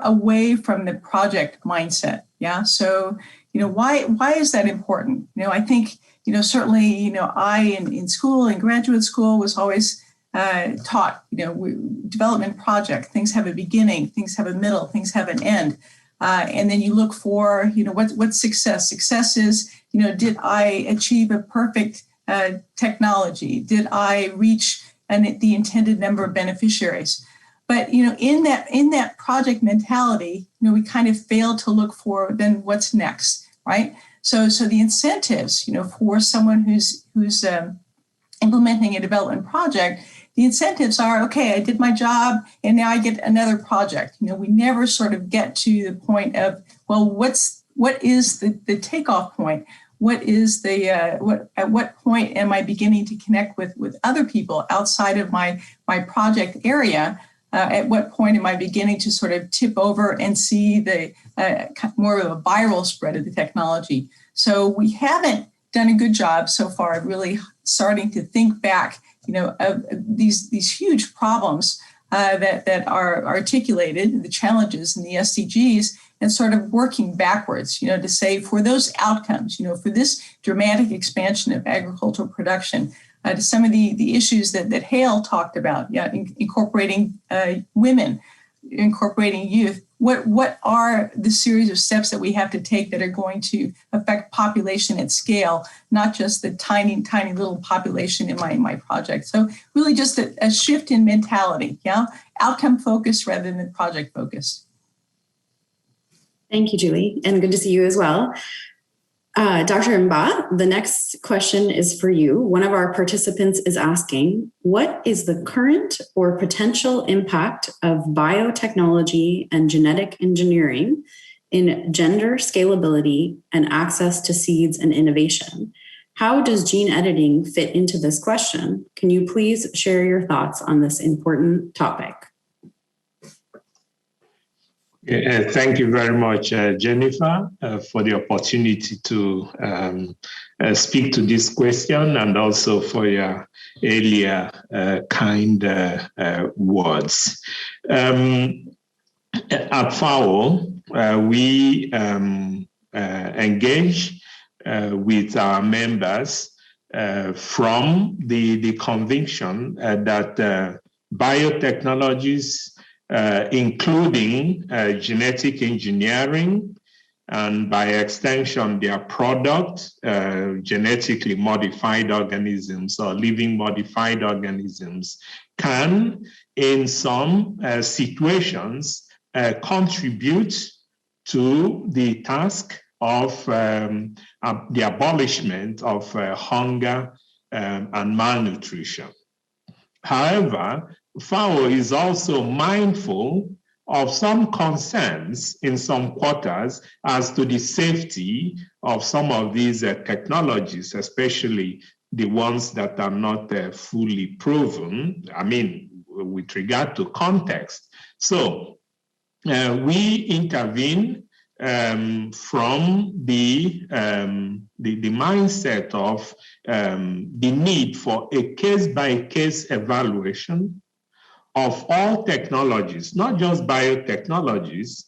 away from the project mindset. Yeah. So, why is that important? I think, certainly, I in school, in graduate school, was always taught, development project, things have a beginning, things have a middle, things have an end. And then you look for, what's success? Success is, did I achieve a perfect technology? Did I reach the intended number of beneficiaries? But, in that project mentality, we kind of fail to look for then what's next, right? So the incentives, for someone who's implementing a development project, the incentives are, okay, I did my job and now I get another project. We never sort of get to the point of, well, what is the takeoff point? What is at what point am I beginning to connect with other people outside of my project area? At what point am I beginning to sort of tip over and see the more of a viral spread of the technology? So we haven't done a good job so far of really starting to think back, of these huge problems that are articulated, the challenges in the SDGs, and sort of working backwards, to say for those outcomes, for this dramatic expansion of agricultural production, to some of the issues that Hale talked about, incorporating women, incorporating youth. What are the series of steps that we have to take that are going to affect population at scale, not just the tiny little population in my project? So really just a shift in mentality, outcome focused rather than project focused. Thank you, Julie, and good to see you as well. Dr. Mba, the next question is for you. One of our participants is asking, what is the current or potential impact of biotechnology and genetic engineering in gender scalability and access to seeds and innovation? How does gene editing fit into this question? Can you please share your thoughts on this important topic? Thank you very much, Jennifer, for the opportunity to speak to this question and also for your earlier kind words. At FAO, we engage with our members from the conviction that biotechnologies including genetic engineering, and by extension, their product, genetically modified organisms or living modified organisms, can, in some situations, contribute to the task of the abolishment of hunger and malnutrition. However, FAO is also mindful of some concerns in some quarters as to the safety of some of these technologies, especially the ones that are not fully proven, I mean, with regard to context. So we intervene from the mindset of the need for a case-by-case evaluation of all technologies, not just biotechnologies,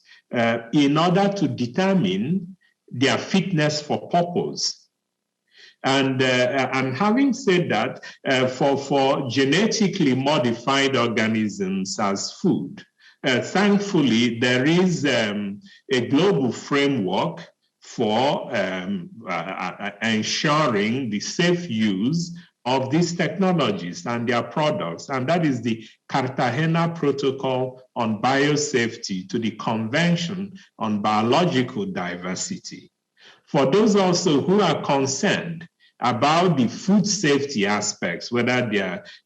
in order to determine their fitness for purpose. And having said that, for genetically modified organisms as food, thankfully, there is a global framework for ensuring the safe use of these technologies and their products, and that is the Cartagena Protocol on Biosafety to the Convention on Biological Diversity. For those also who are concerned about the food safety aspects, whether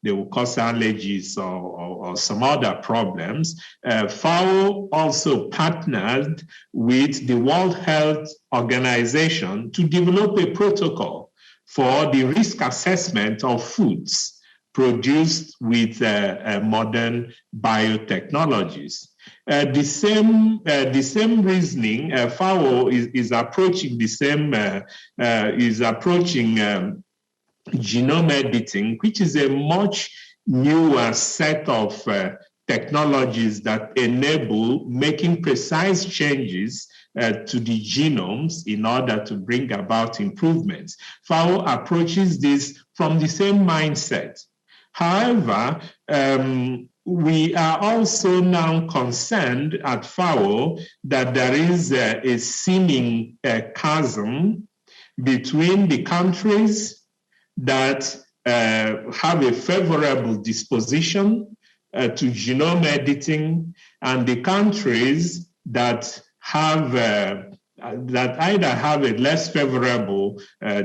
they will cause allergies or some other problems, FAO also partnered with the World Health Organization to develop a protocol for the risk assessment of foods produced with modern biotechnologies. The same reasoning, FAO is approaching the same, genome editing, which is a much newer set of technologies that enable making precise changes to the genomes in order to bring about improvements. FAO approaches this from the same mindset. However, we are also now concerned at FAO that there is a seeming chasm between the countries that have a favorable disposition to genome editing and the countries that have that either have a less favorable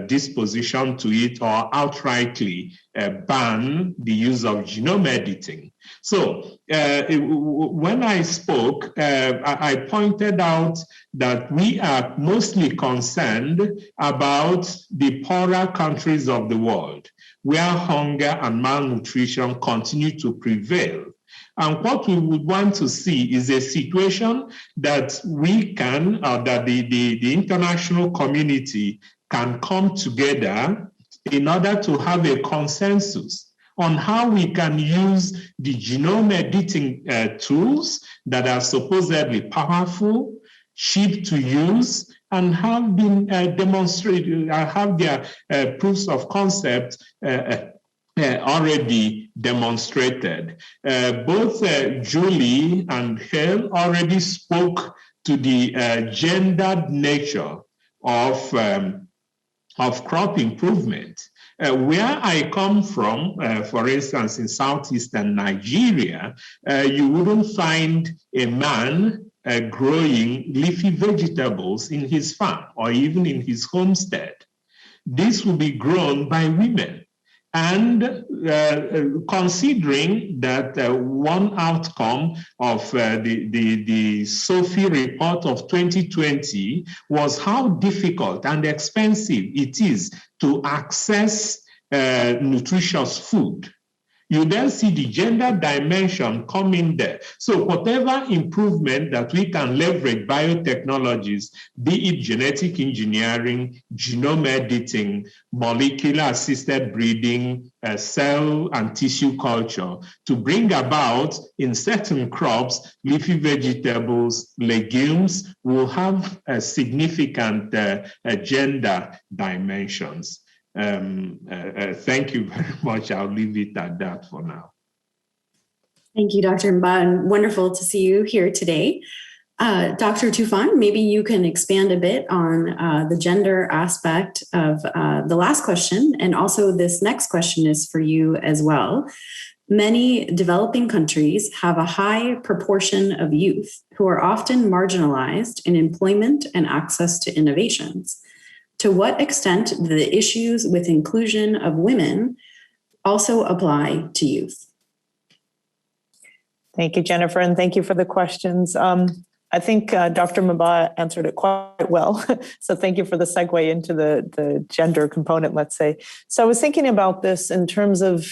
disposition to it or outrightly ban the use of genome editing. So when I spoke, I pointed out that we are mostly concerned about the poorer countries of the world, where hunger and malnutrition continue to prevail. And what we would want to see is a situation that we can, that the international community can come together in order to have a consensus on how we can use the genome editing tools that are supposedly powerful, cheap to use, and have been demonstrated, have their proofs of concept already demonstrated. Both Julie and Hale already spoke to the gendered nature of crop improvement. Where I come from, for instance, in southeastern Nigeria, you wouldn't find a man growing leafy vegetables in his farm or even in his homestead. This will be grown by women. And considering that one outcome of the SOFI report of 2020 was how difficult and expensive it is to access nutritious food, you then see the gender dimension come in there. So whatever improvement that we can leverage biotechnologies, be it genetic engineering, genome editing, molecular assisted breeding, cell and tissue culture, to bring about in certain crops, leafy vegetables, legumes, will have a significant gender dimensions. Thank you very much. I'll leave it at that for now. Thank you, Dr. Mba, and wonderful to see you here today. Dr. Tufan, maybe you can expand a bit on the gender aspect of the last question. And also this next question is for you as well. Many developing countries have a high proportion of youth who are often marginalized in employment and access to innovations. To what extent do the issues with inclusion of women also apply to youth? Thank you, Jennifer, and thank you for the questions. I think Dr. Mbah answered it quite well. So thank you for the segue into the gender component, let's say. So I was thinking about this in terms of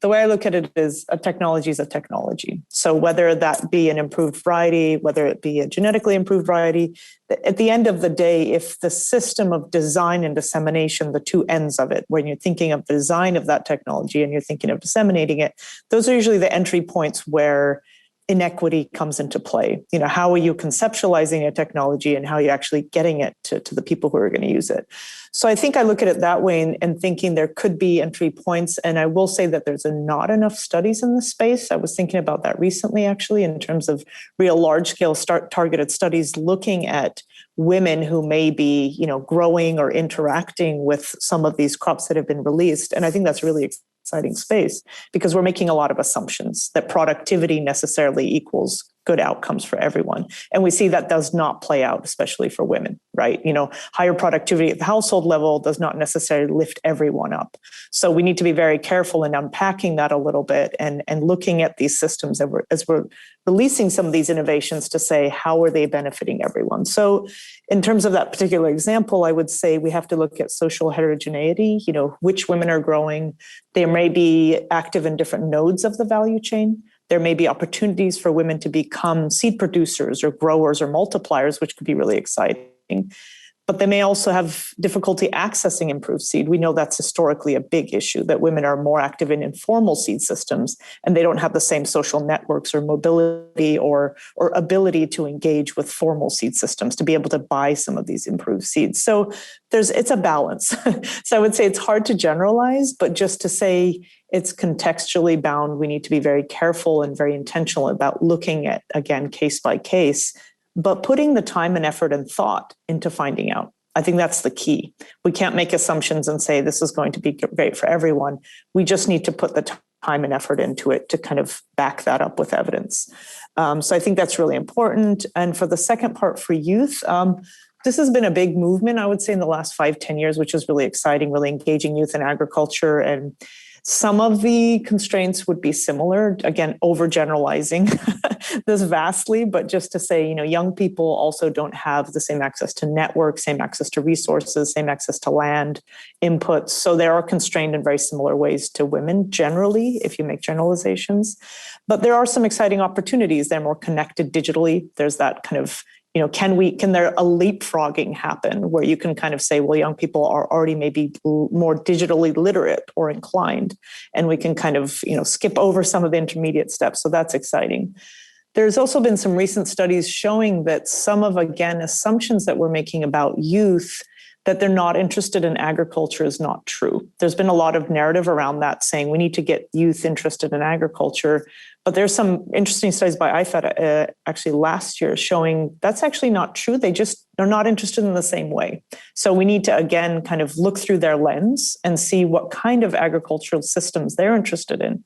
the way I look at it is a technology is a technology. So whether that be an improved variety, whether it be a genetically improved variety, at the end of the day, if the system of design and dissemination, the two ends of it, when you're thinking of the design of that technology and you're thinking of disseminating it, those are usually the entry points where inequity comes into play. You know, how are you conceptualizing a technology and how are you actually getting it to the people who are going to use it? So I think I look at it that way and thinking there could be entry points. And I will say that there's not enough studies in this space. I was thinking about that recently, actually, in terms of real large scale targeted studies looking at women who may be, you know, growing or interacting with some of these crops that have been released. And I think that's really exciting space because we're making a lot of assumptions that productivity necessarily equals good outcomes for everyone. And we see that does not play out, especially for women, right? You know, higher productivity at the household level does not necessarily lift everyone up. So we need to be very careful in unpacking that a little bit and looking at these systems as we're releasing some of these innovations to say, how are they benefiting everyone? So in terms of that particular example, I would say we have to look at social heterogeneity, you know, which women are growing. They may be active in different nodes of the value chain. There may be opportunities for women to become seed producers or growers or multipliers, which could be really exciting. But they may also have difficulty accessing improved seed. We know that's historically a big issue, that women are more active in informal seed systems and they don't have the same social networks or mobility or ability to engage with formal seed systems to be able to buy some of these improved seeds. So it's a balance. So I would say it's hard to generalize, but just to say it's contextually bound, we need to be very careful and very intentional about looking at, again, case by case, but putting the time and effort and thought into finding out. I think that's the key. We can't make assumptions and say this is going to be great for everyone. We just need to put the time and effort into it to kind of back that up with evidence. So I think that's really important. And for the second part for youth, this has been a big movement, I would say, in the last 5-10 years, which is really exciting, really engaging youth in agriculture. And some of the constraints would be similar, again, overgeneralizing this vastly, but just to say, you know, young people also don't have the same access to networks, same access to resources, same access to land inputs. So they are constrained in very similar ways to women generally, if you make generalizations. But there are some exciting opportunities. They're more connected digitally. There's that kind of, you know, can there a leapfrogging happen where you can kind of say, well, young people are already maybe more digitally literate or inclined, and we can kind of, you know, skip over some of the intermediate steps. So that's exciting. There's also been some recent studies showing that some of, again, assumptions that we're making about youth, that they're not interested in agriculture is not true. There's been a lot of narrative around that saying we need to get youth interested in agriculture. But there's some interesting studies by IFAD actually last year showing that's actually not true. They're not interested in the same way. So we need to, again, kind of look through their lens and see what kind of agricultural systems they're interested in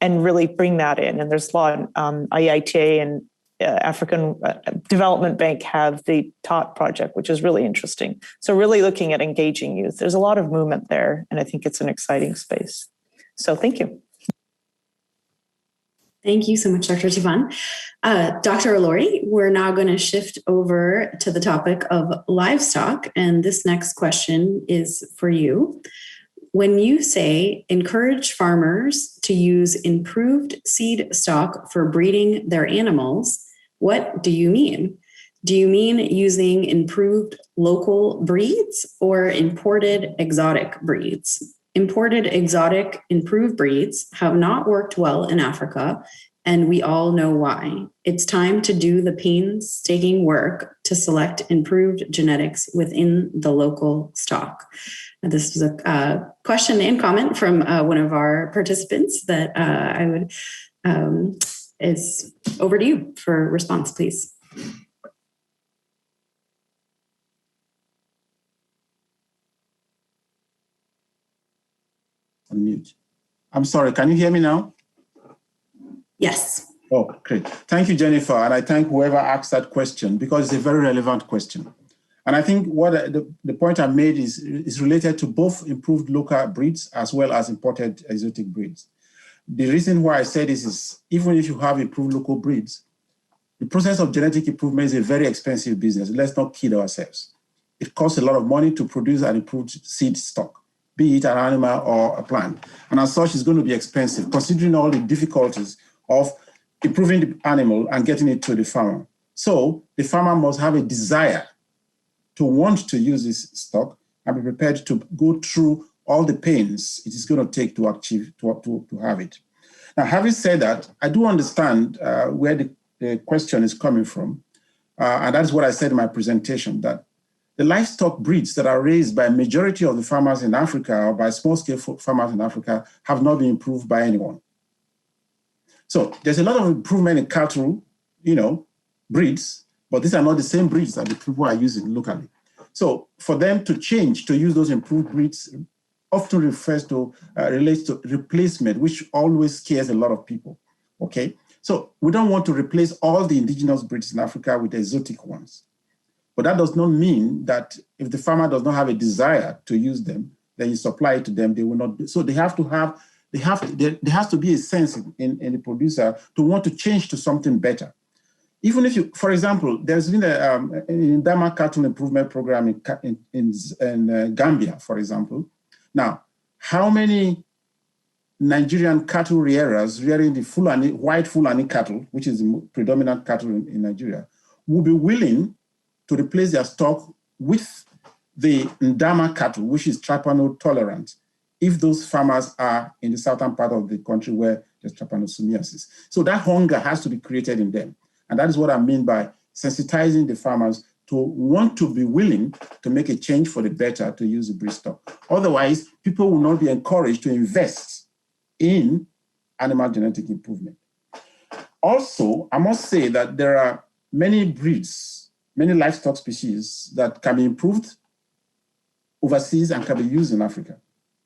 and really bring that in. And there's a lot, IITA and African Development Bank have the TOT project, which is really interesting. So really looking at engaging youth. There's a lot of movement there, and I think it's an exciting space. So thank you. Thank you so much, Dr. Tufan. Dr. Ilori, we're now going to shift over to the topic of livestock. And this next question is for you. When you say encourage farmers to use improved seed stock for breeding their animals, what do you mean? Do you mean using improved local breeds or imported exotic breeds? Imported exotic improved breeds have not worked well in Africa, and we all know why. It's time to do the painstaking work to select improved genetics within the local stock. This was a question and comment from one of our participants that I would is over to you for response, please. unmute. I'm sorry, can you hear me now? Yes. Oh, great. Thank you, Jennifer. And I thank whoever asked that question because it's a very relevant question. And I think what the point I made is related to both improved local breeds as well as imported exotic breeds. The reason why I say this is even if you have improved local breeds, the process of genetic improvement is a very expensive business. Let's not kid ourselves. It costs a lot of money to produce an improved seed stock, be it an animal or a plant. And as such, it's going to be expensive, considering all the difficulties of improving the animal and getting it to the farmer. So the farmer must have a desire to want to use this stock and be prepared to go through all the pains it is going to take to achieve, to have it. Now, having said that, I do understand where the question is coming from. And that's what I said in my presentation, that the livestock breeds that are raised by a majority of the farmers in Africa or by small-scale farmers in Africa have not been improved by anyone. So there's a lot of improvement in cattle, breeds, but these are not the same breeds that the people are using locally. So for them to change to use those improved breeds often relates to replacement, which always scares a lot of people, okay? So we don't want to replace all the indigenous breeds in Africa with exotic ones. But that does not mean that if the farmer does not have a desire to use them, then you supply it to them, they will not. So there has to be a sense in the producer to want to change to something better. Even if you, for example, there's been an Ndama cattle improvement program in Gambia, for example. Now, how many Nigerian cattle rearers rearing the white Fulani cattle, which is the predominant cattle in Nigeria, will be willing to replace their stock with the Ndama cattle, which is trypanosome tolerant, if those farmers are in the southern part of the country where there's trypanosomiasis. So that hunger has to be created in them. And that is what I mean by sensitizing the farmers to want to be willing to make a change for the better to use the breed stock. Otherwise, people will not be encouraged to invest in animal genetic improvement. Also, I must say that there are many breeds, many livestock species that can be improved overseas and can be used in Africa.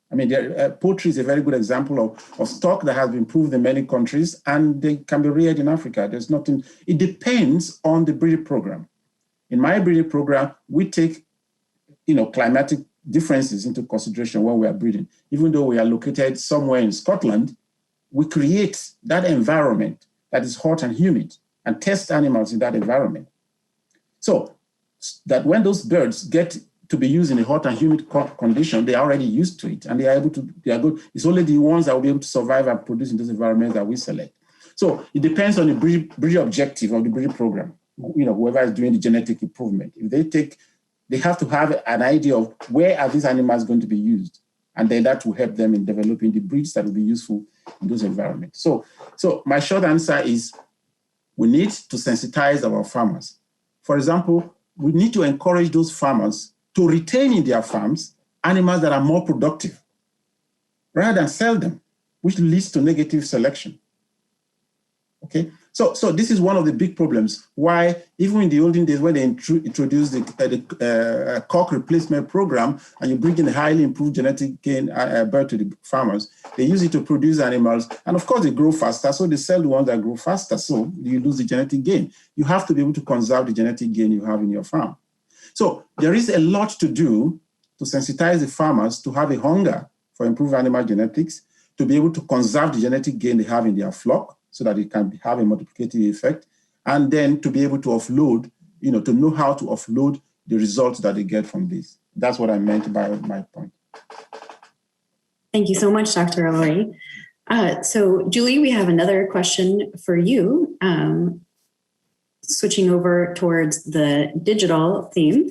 I mean, poultry is a very good example of stock that has been improved in many countries and they can be reared in Africa. There's nothing, it depends on the breeding program. In my breeding program, we take, climatic differences into consideration when we are breeding. Even though we are located somewhere in Scotland, we create that environment that is hot and humid and test animals in that environment. So that when those birds get to be used in a hot and humid condition, they are already used to it and they are good. It's only the ones that will be able to survive and produce in those environments that we select. So it depends on the breed objective of the breeding program. Whoever is doing the genetic improvement, if they have to have an idea of where are these animals going to be used, and then that will help them in developing the breeds that will be useful in those environments. So my short answer is we need to sensitize our farmers. For example, we need to encourage those farmers to retain in their farms animals that are more productive rather than sell them, which leads to negative selection. Okay, so this is one of the big problems why even in the olden days when they introduced the cock replacement program and you bring in a highly improved genetic gain bird to the farmers, they use it to produce animals and of course they grow faster, so they sell the ones that grow faster, so you lose the genetic gain. You have to be able to conserve the genetic gain you have in your farm. So there is a lot to do to sensitize the farmers to have a hunger for improved animal genetics, to be able to conserve the genetic gain they have in their flock so that it can have a multiplicative effect, and then to be able to offload, to know how to offload the results that they get from this. That's what I meant by my point. Thank you so much, Dr. Aloy. So Julie, we have another question for you. Switching over towards the digital theme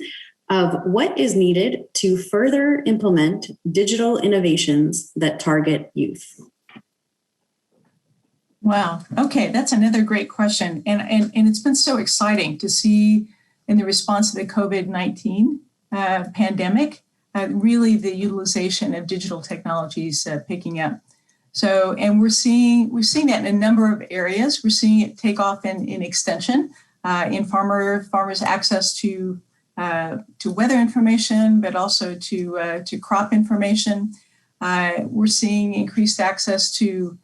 of what is needed to further implement digital innovations that target youth. Wow. Okay, that's another great question. And it's been so exciting to see in the response to the COVID-19 pandemic, really the utilization of digital technologies picking up. So, and we're seeing that in a number of areas. We're seeing it take off in extension, in farmers' access to weather information, but also to crop information. We're seeing increased access to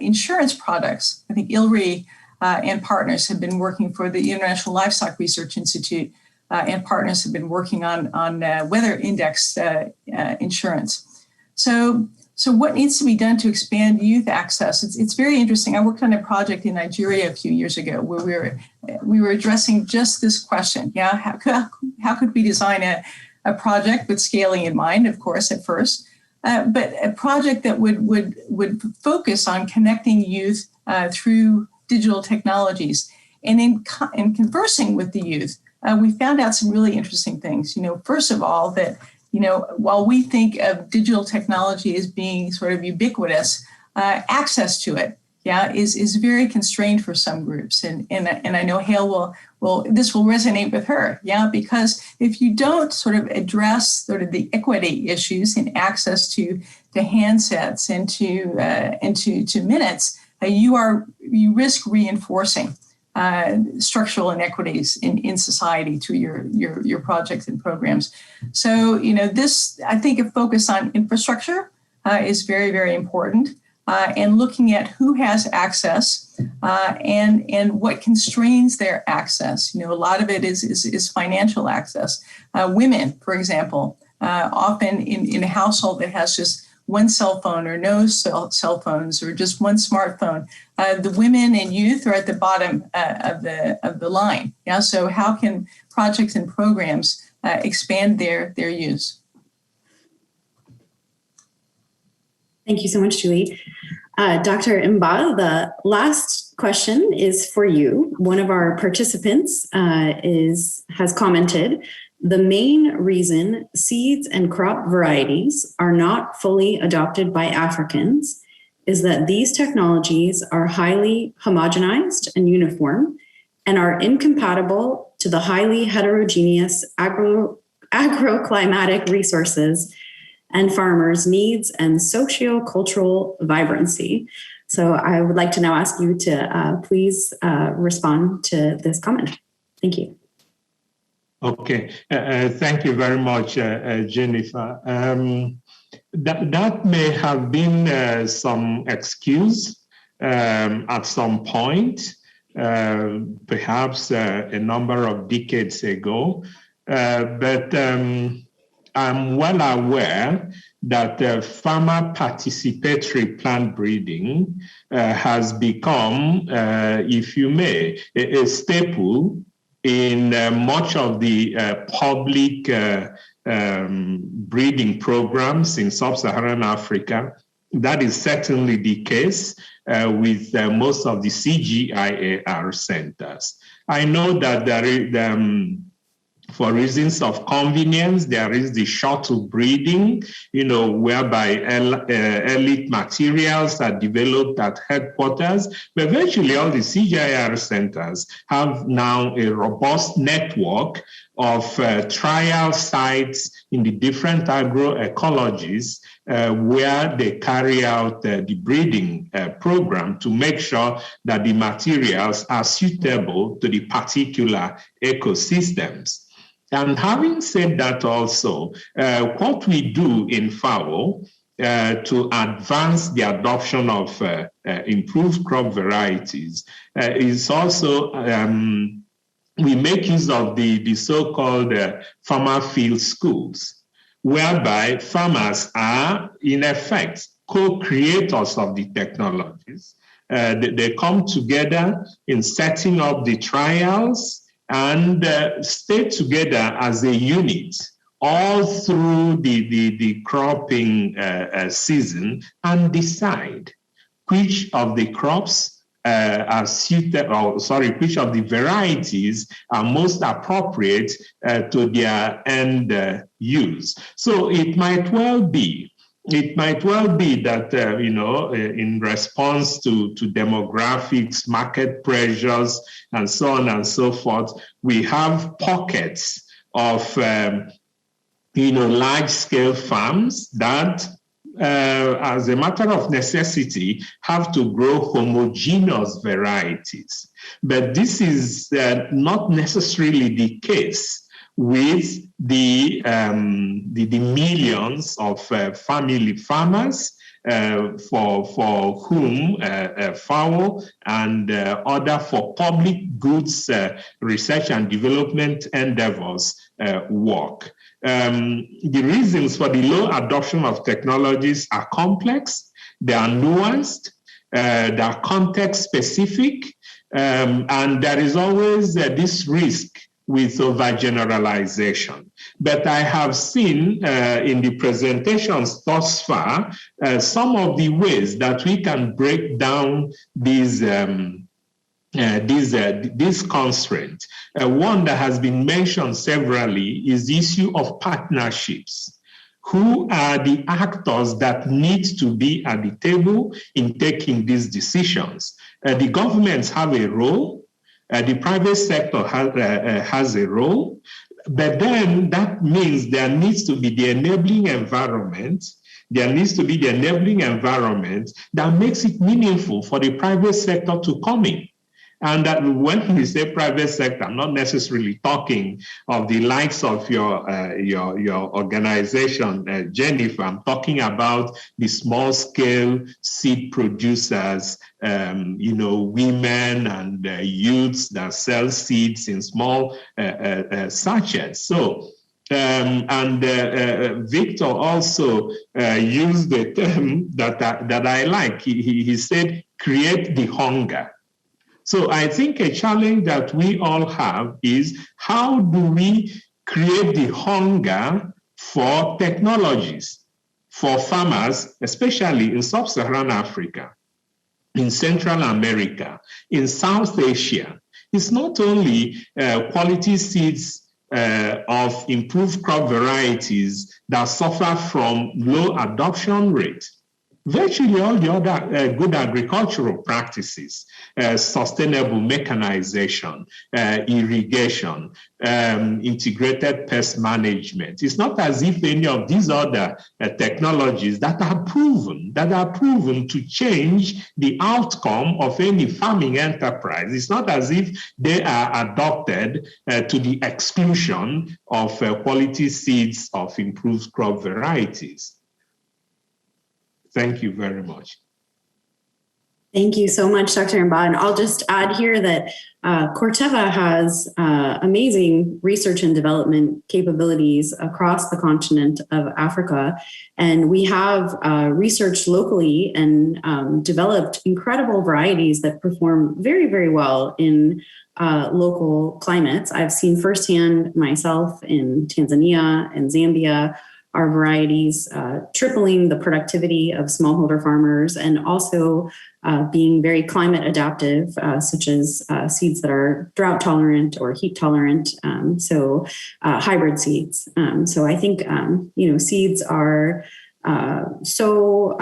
insurance products. I think ILRI and partners have been working for the International Livestock Research Institute and partners have been working on weather index insurance. So what needs to be done to expand youth access? It's very interesting. I worked on a project in Nigeria a few years ago where we were addressing just this question. Yeah, how could we design a project with scaling in mind, of course, at first, but a project that would focus on connecting youth through digital technologies. And in conversing with the youth, we found out some really interesting things. First of all, that while we think of digital technology as being sort of ubiquitous, access to it, is very constrained for some groups. And I know Hale this will resonate with her, because if you don't sort of address sort of the equity issues in access to handsets and to minutes, you risk reinforcing structural inequities in society through your projects and programs. So, I think a focus on infrastructure is very, very important, and looking at who has access and what constrains their access. A lot of it is financial access. Women, for example, often in a household that has just one cell phone or no cell phones or just one smartphone, the women and youth are at the bottom of the line. So how can projects and programs expand their use? Thank you so much, Julie. Dr. Mba, the last question is for you. One of our participants has commented, the main reason seeds and crop varieties are not fully adopted by Africans is that these technologies are highly homogenized and uniform and are incompatible to the highly heterogeneous agroclimatic resources and farmers' needs and socio-cultural vibrancy. So I would like to now ask you to please respond to this comment. Thank you. Okay, thank you very much, Jennifer. That may have been some excuse at some point, perhaps a number of decades ago, but I'm well aware that farmer participatory plant breeding has become, if you may, a staple in much of the public breeding programs in sub-Saharan Africa. That is certainly the case with most of the CGIAR centers. I know that there is, for reasons of convenience, there is the shuttle breeding, whereby elite materials are developed at headquarters, but virtually all the CGIAR centers have now a robust network of trial sites in the different agroecologies where they carry out the breeding program to make sure that the materials are suitable to the particular ecosystems. And having said that also, what we do in FAO to advance the adoption of improved crop varieties is also, we make use of the so-called farmer field schools, whereby farmers are, in effect, co-creators of the technologies. They come together in setting up the trials and stay together as a unit all through the cropping season and decide which of the crops are suited, which of the varieties are most appropriate to their end use. So it might well be that, in response to demographics, market pressures, and so on and so forth, we have pockets of, large-scale farms that, as a matter of necessity, have to grow homogeneous varieties. But this is not necessarily the case with the millions of family farmers for whom FAO and other for public goods research and development endeavors work. The reasons for the low adoption of technologies are complex, they are nuanced, they are context specific, and there is always this risk with overgeneralization. But I have seen in the presentations thus far some of the ways that we can break down these constraints. One that has been mentioned severally is the issue of partnerships. Who are the actors that need to be at the table in taking these decisions? The governments have a role. The private sector has a role, but then that means there needs to be the enabling environment. There needs to be the enabling environment that makes it meaningful for the private sector to come in. And that when we say private sector, I'm not necessarily talking of the likes of your organization, Jennifer. I'm talking about the small scale seed producers, women and youths that sell seeds in small sachets. So, Victor also used the term that I like. He said, create the hunger. So I think a challenge that we all have is how do we create the hunger for technologies, for farmers, especially in sub-Saharan Africa, in Central America, in South Asia. It's not only quality seeds of improved crop varieties that suffer from low adoption rate. Virtually all the other good agricultural practices, sustainable mechanization, irrigation, integrated pest management. It's not as if any of these other technologies that are proven to change the outcome of any farming enterprise. It's not as if they are adopted to the exclusion of quality seeds of improved crop varieties. Thank you very much. Thank you so much, Dr. Mbah. And I'll just add here that Corteva has amazing research and development capabilities across the continent of Africa. And we have researched locally and developed incredible varieties that perform very, very well in local climates. I've seen firsthand myself in Tanzania and Zambia, our varieties tripling the productivity of smallholder farmers and also being very climate adaptive, such as seeds that are drought tolerant or heat tolerant, so hybrid seeds. So I think, seeds are so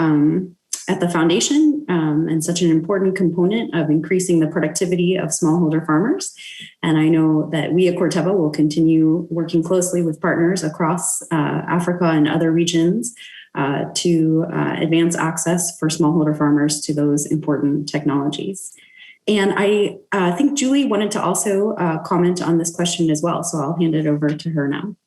at the foundation and such an important component of increasing the productivity of smallholder farmers. And I know that we at Corteva will continue working closely with partners across Africa and other regions to advance access for smallholder farmers to those important technologies. And I think Julie wanted to also comment on this question as well. So I'll hand it over to her now.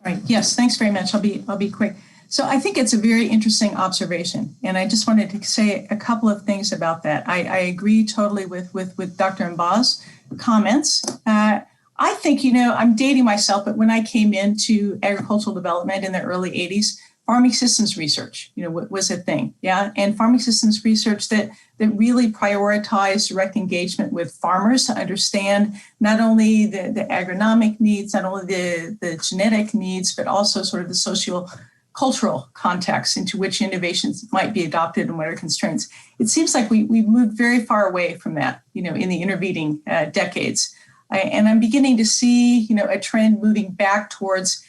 Right. Yes, thanks very much. I'll be quick. So I think it's a very interesting observation, and I just wanted to say a couple of things about that. I agree totally with Dr. Mbah's comments. I think, I'm dating myself, but when I came into agricultural development in the early 80s, farming systems research, was a thing. Yeah. And farming systems research that really prioritized direct engagement with farmers to understand not only the agronomic needs, not only the genetic needs, but also sort of the socio-cultural context into which innovations might be adopted and what are constraints. It seems like we've moved very far away from that, in the intervening decades. And I'm beginning to see, a trend moving back towards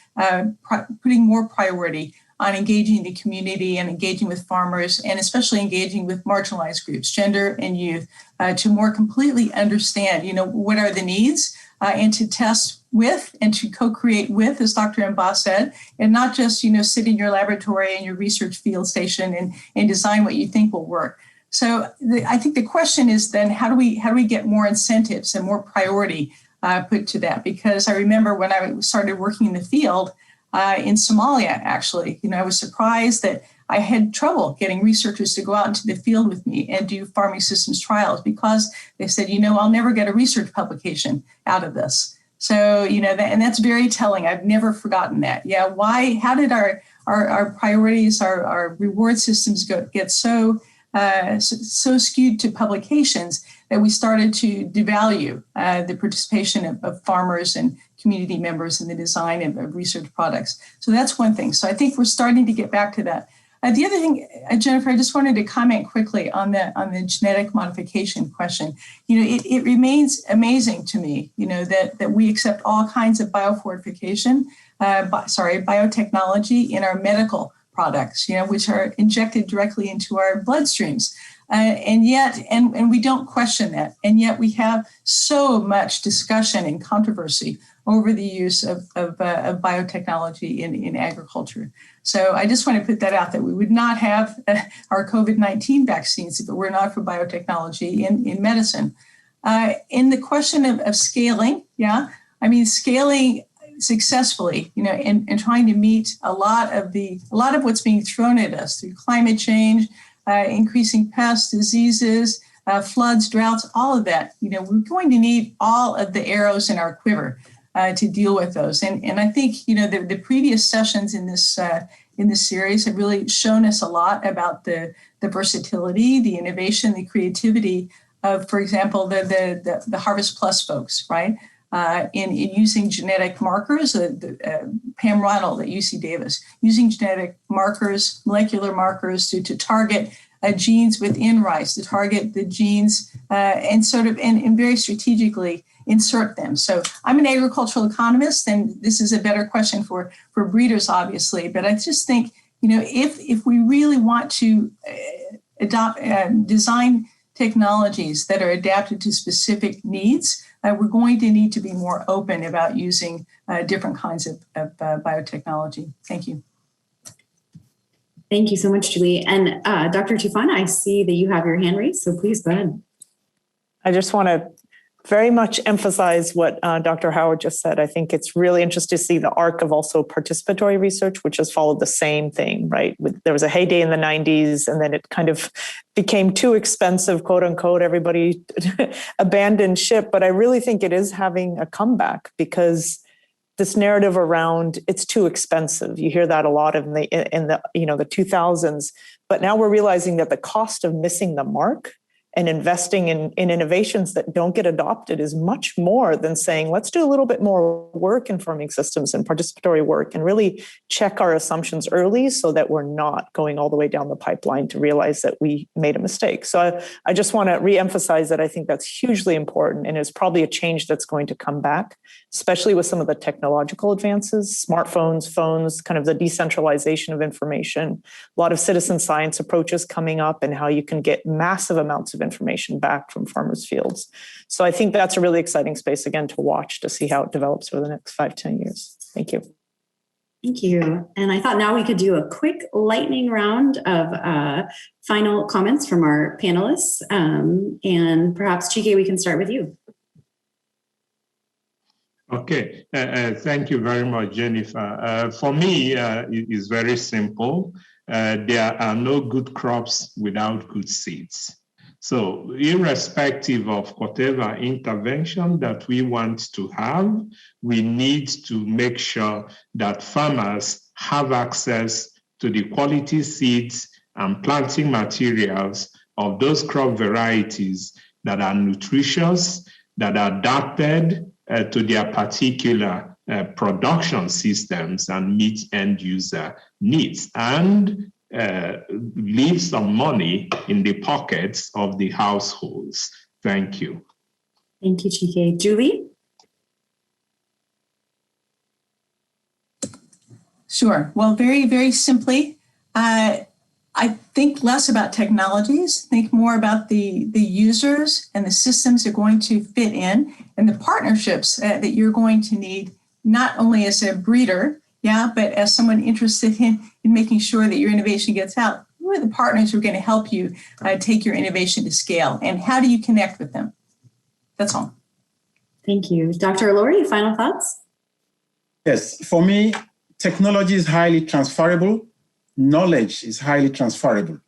putting more priority on engaging the community and engaging with farmers, and especially engaging with marginalized groups, gender and youth, to more completely understand, what are the needs, and to test with and to co-create with, as Dr. Mbah said, and not just, sit in your laboratory and your research field station and design what you think will work, So I think the question is then how do we get more incentives and more priority put to that? Because I remember when I started working in the field in Somalia, actually, I was surprised that I had trouble getting researchers to go out into the field with me and do farming systems trials because they said, I'll never get a research publication out of this. So, and that's very telling. I've never forgotten that. Yeah. Why? How did our priorities, our reward systems get so skewed to publications that we started to devalue the participation of farmers and community members in the design of research products? So that's one thing. So I think we're starting to get back to that. The other thing, Jennifer, I just wanted to comment quickly on the genetic modification question. It remains amazing to me, that we accept all kinds of biotechnology in our medical products, which are injected directly into our bloodstreams. And we don't question that. And yet we have so much discussion and controversy over the use of biotechnology in agriculture. So I just want to put that out, that we would not have our COVID-19 vaccines if it were not for biotechnology in medicine. In the question of scaling, scaling successfully, and trying to meet a lot of what's being thrown at us through climate change, increasing pests, diseases, floods, droughts, all of that. We're going to need all of the arrows in our quiver to deal with those. And I think, the previous sessions in this series have really shown us a lot about the versatility, the innovation, the creativity of, for example, the Harvest Plus folks, right? In using genetic markers, Pam Ronald at UC Davis, using genetic markers, molecular markers to target genes within rice, to target the genes and very strategically insert them. So I'm an agricultural economist, and this is a better question for breeders, obviously. But I just think, if we really want to adopt design technologies that are adapted to specific needs, we're going to need to be more open about using different kinds of biotechnology. Thank you. Thank you so much, Julie. And Dr. Tufan, I see that you have your hand raised, so please go ahead. I just want to very much emphasize what Dr. Howard just said. I think it's really interesting to see the arc of also participatory research, which has followed the same thing, right? There was a heyday in the 90s, and then it kind of became too expensive, quote unquote. Everybody abandoned ship. But I really think it is having a comeback, because this narrative around it's too expensive. You hear that a lot in the 2000s. But now we're realizing that the cost of missing the mark and investing in innovations that don't get adopted is much more than saying, let's do a little bit more work in farming systems and participatory work and really check our assumptions early so that we're not going all the way down the pipeline to realize that we made a mistake. So I just want to reemphasize that I think that's hugely important, and is probably a change that's going to come back, especially with some of the technological advances, smartphones, phones, kind of the decentralization of information, a lot of citizen science approaches coming up, and how you can get massive amounts of information back from farmers' fields. So I think that's a really exciting space, again, to watch, to see how it develops over the next 5-10 years. Thank you. Thank you. And I thought now we could do a quick lightning round of final comments from our panelists. And perhaps, Chike, we can start with you. Okay, thank you very much, Jennifer. For me, it is very simple. There are no good crops without good seeds. So irrespective of whatever intervention that we want to have, we need to make sure that farmers have access to the quality seeds and planting materials of those crop varieties that are nutritious, that are adapted to their particular production systems and meet end user needs, and leave some money in the pockets of the households. Thank you. Thank you, Chike. Julie? Sure. Well, very, very simply, I think less about technologies, think more about the users and the systems they're going to fit in, and the partnerships that you're going to need, not only as a breeder, but as someone interested in making sure that your innovation gets out. who are the partners who are going to help you take your innovation to scale, and how do you connect with them? That's all. Thank you. Dr. Ilori, final thoughts? Yes, for me, technology is highly transferable. Knowledge is highly transferable.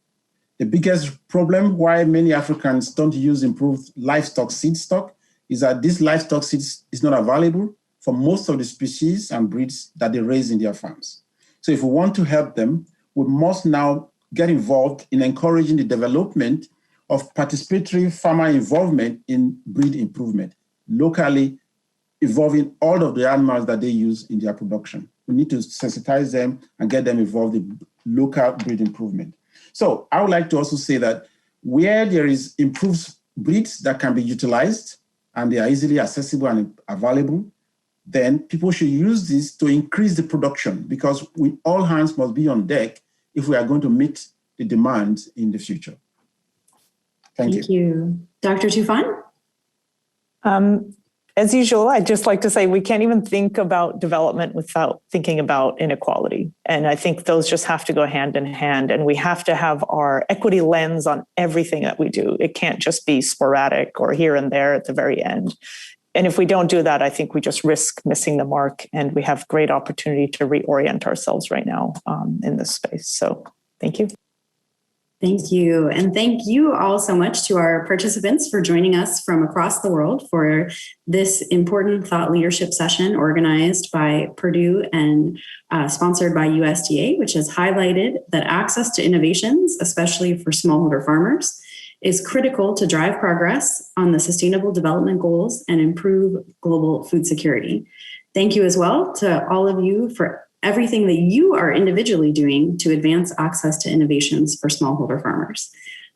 The biggest problem why many Africans don't use improved livestock seed stock is that this livestock seeds is not available for most of the species and breeds that they raise in their farms. So if we want to help them, we must now get involved in encouraging the development of participatory farmer involvement in breed improvement, locally involving all of the animals that they use in their production. We need to sensitize them and get them involved in local breed improvement. So I would like to also say that where there is improved breeds that can be utilized and they are easily accessible and available, then people should use this to increase the production, because all hands must be on deck if we are going to meet the demands in the future. Thank you. Dr. Tufan? As usual, I'd just like to say we can't even think about development without thinking about inequality. And I think those just have to go hand in hand. And we have to have our equity lens on everything that we do. It can't just be sporadic or here and there at the very end. And if we don't do that, I think we just risk missing the mark. And we have great opportunity to reorient ourselves right now in this space. So thank you. Thank you. And thank you all so much to our participants for joining us from across the world for this important thought leadership session organized by Purdue and sponsored by USDA, which has highlighted that access to innovations, especially for smallholder farmers, is critical to drive progress on the Sustainable Development Goals and improve global food security. Thank you as well to all of you for everything that you are individually doing to advance access to innovations for smallholder farmers.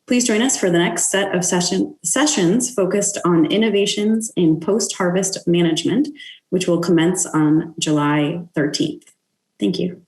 Please join us for the next set of sessions focused on innovations in post-harvest management, which will commence on July 13th. Thank you.